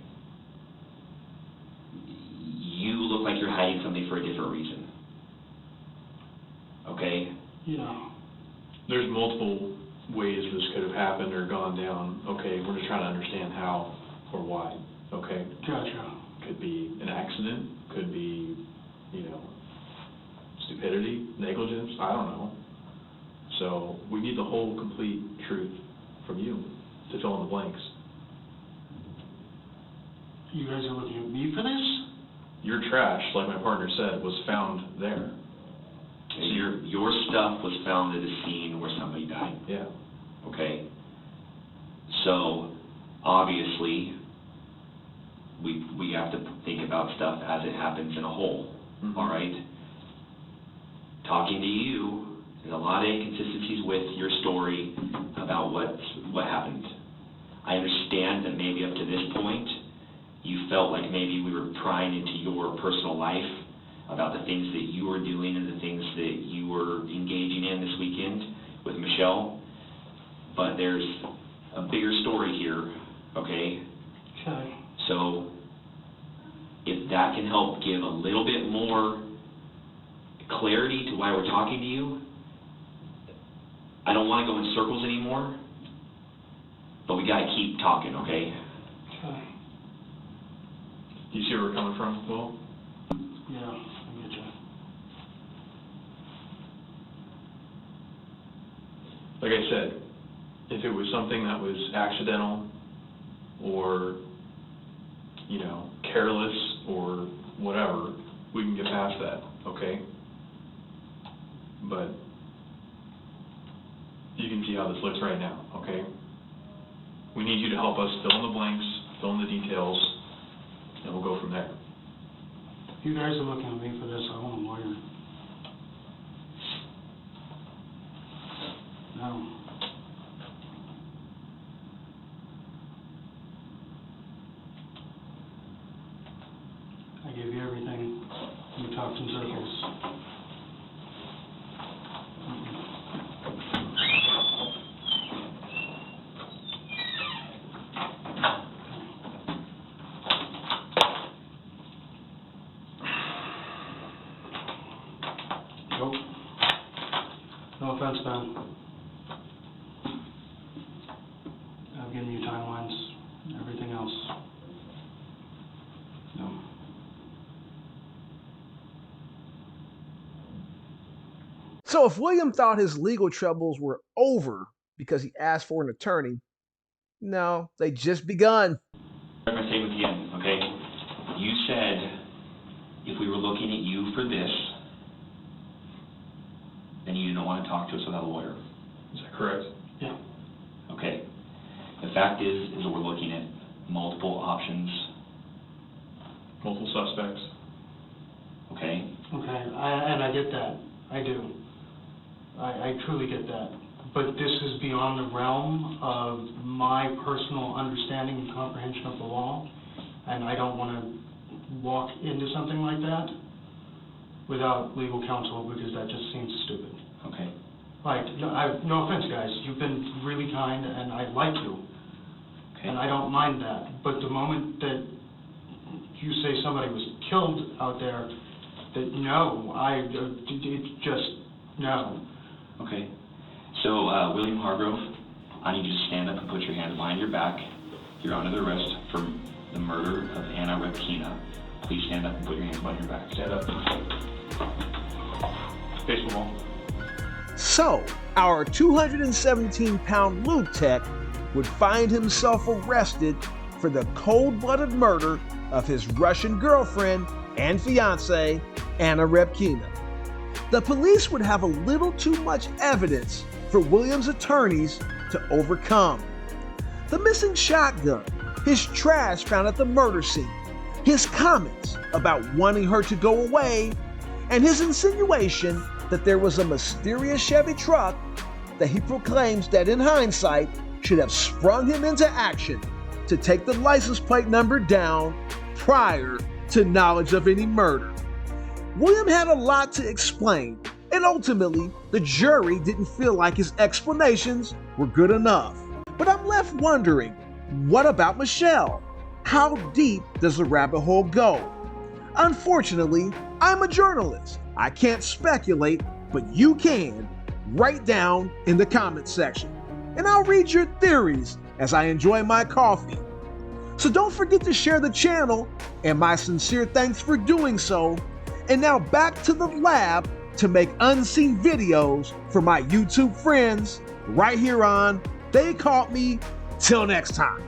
you look like you're hiding something for a different reason. Okay? Yeah. There's multiple ways this could have happened or gone down. Okay, we're just trying to understand how or why. okay? Gotcha. Could be an accident, could be, stupidity, negligence, I don't know. So we need the whole complete truth from you to fill in the blanks. You guys are looking at me for this? Your trash, like my partner said, was found there. So your stuff was found at a scene where somebody died. Yeah. Okay. So obviously we have to think about stuff as it happens in a whole. Mm-hmm. All right. Talking to you, there's a lot of inconsistencies with your story about what happened. I understand that maybe up to this point you felt like maybe we were prying into your personal life about the things that you were doing and the things that you were engaging in this weekend with Michelle. But there's a bigger story here, okay? Okay. So if that can help give a little bit more clarity to why we're talking to you, I don't want to go in circles anymore, but we got to keep talking, okay? Okay. Do you see where we're coming from, Will? Yeah, I get you. Like I said, if it was something that was accidental or, careless or whatever, we can get past that, okay? But you can see how this looks right now, okay? We need you to help us fill in the blanks, fill in the details, and we'll go from there. If you guys are looking at me for this, I want a lawyer. No. I gave you everything. You talked in circles. Nope. No offense, Ben. I've given you timelines, everything else. No. So if William thought his legal troubles were over because he asked for an attorney, no, they just begun. I'm going to say it again, okay? You said if we were looking at you for this, then you didn't want to talk to us without a lawyer. Is that correct? Yeah. Okay. The fact is that we're looking at multiple options, Multiple suspects. okay? Okay, and I get that. I do. I truly get that. But this is beyond the realm of my personal understanding and comprehension of the law, and I don't want to walk into something like that without legal counsel, because that just seems stupid. Okay. Like, no offense, guys, you've been really kind, and I like you, Okay. and I don't mind that. But the moment that you say somebody was killed out there, that no, it's just no. Okay. So, William Hargrove, I need you to stand up and put your hands behind your back. You're under arrest for the murder of Anna Repkina. Please stand up and put your hands behind your back. Stand up. Face the wall. So our 217-pound lube tech would find himself arrested for the cold-blooded murder of his Russian girlfriend and fiancée, Anna Repkina. The police would have a little too much evidence for William's attorneys to overcome. The missing shotgun, his trash found at the murder scene, his comments about wanting her to go away, and his insinuation that there was a mysterious Chevy truck that he proclaims that in hindsight should have sprung him into action to take the license plate number down prior to knowledge of any murder. William had a lot to explain, and ultimately, the jury didn't feel like his explanations were good enough. But I'm left wondering, what about Michelle? How deep does the rabbit hole go? Unfortunately, I'm a journalist. I can't speculate, but you can. Write down in the comments section, and I'll read your theories as I enjoy my coffee. So don't forget to share the channel, and my sincere thanks for doing so. And now back to the lab to make unseen videos for my YouTube friends right here on They Caught Me. Till next time.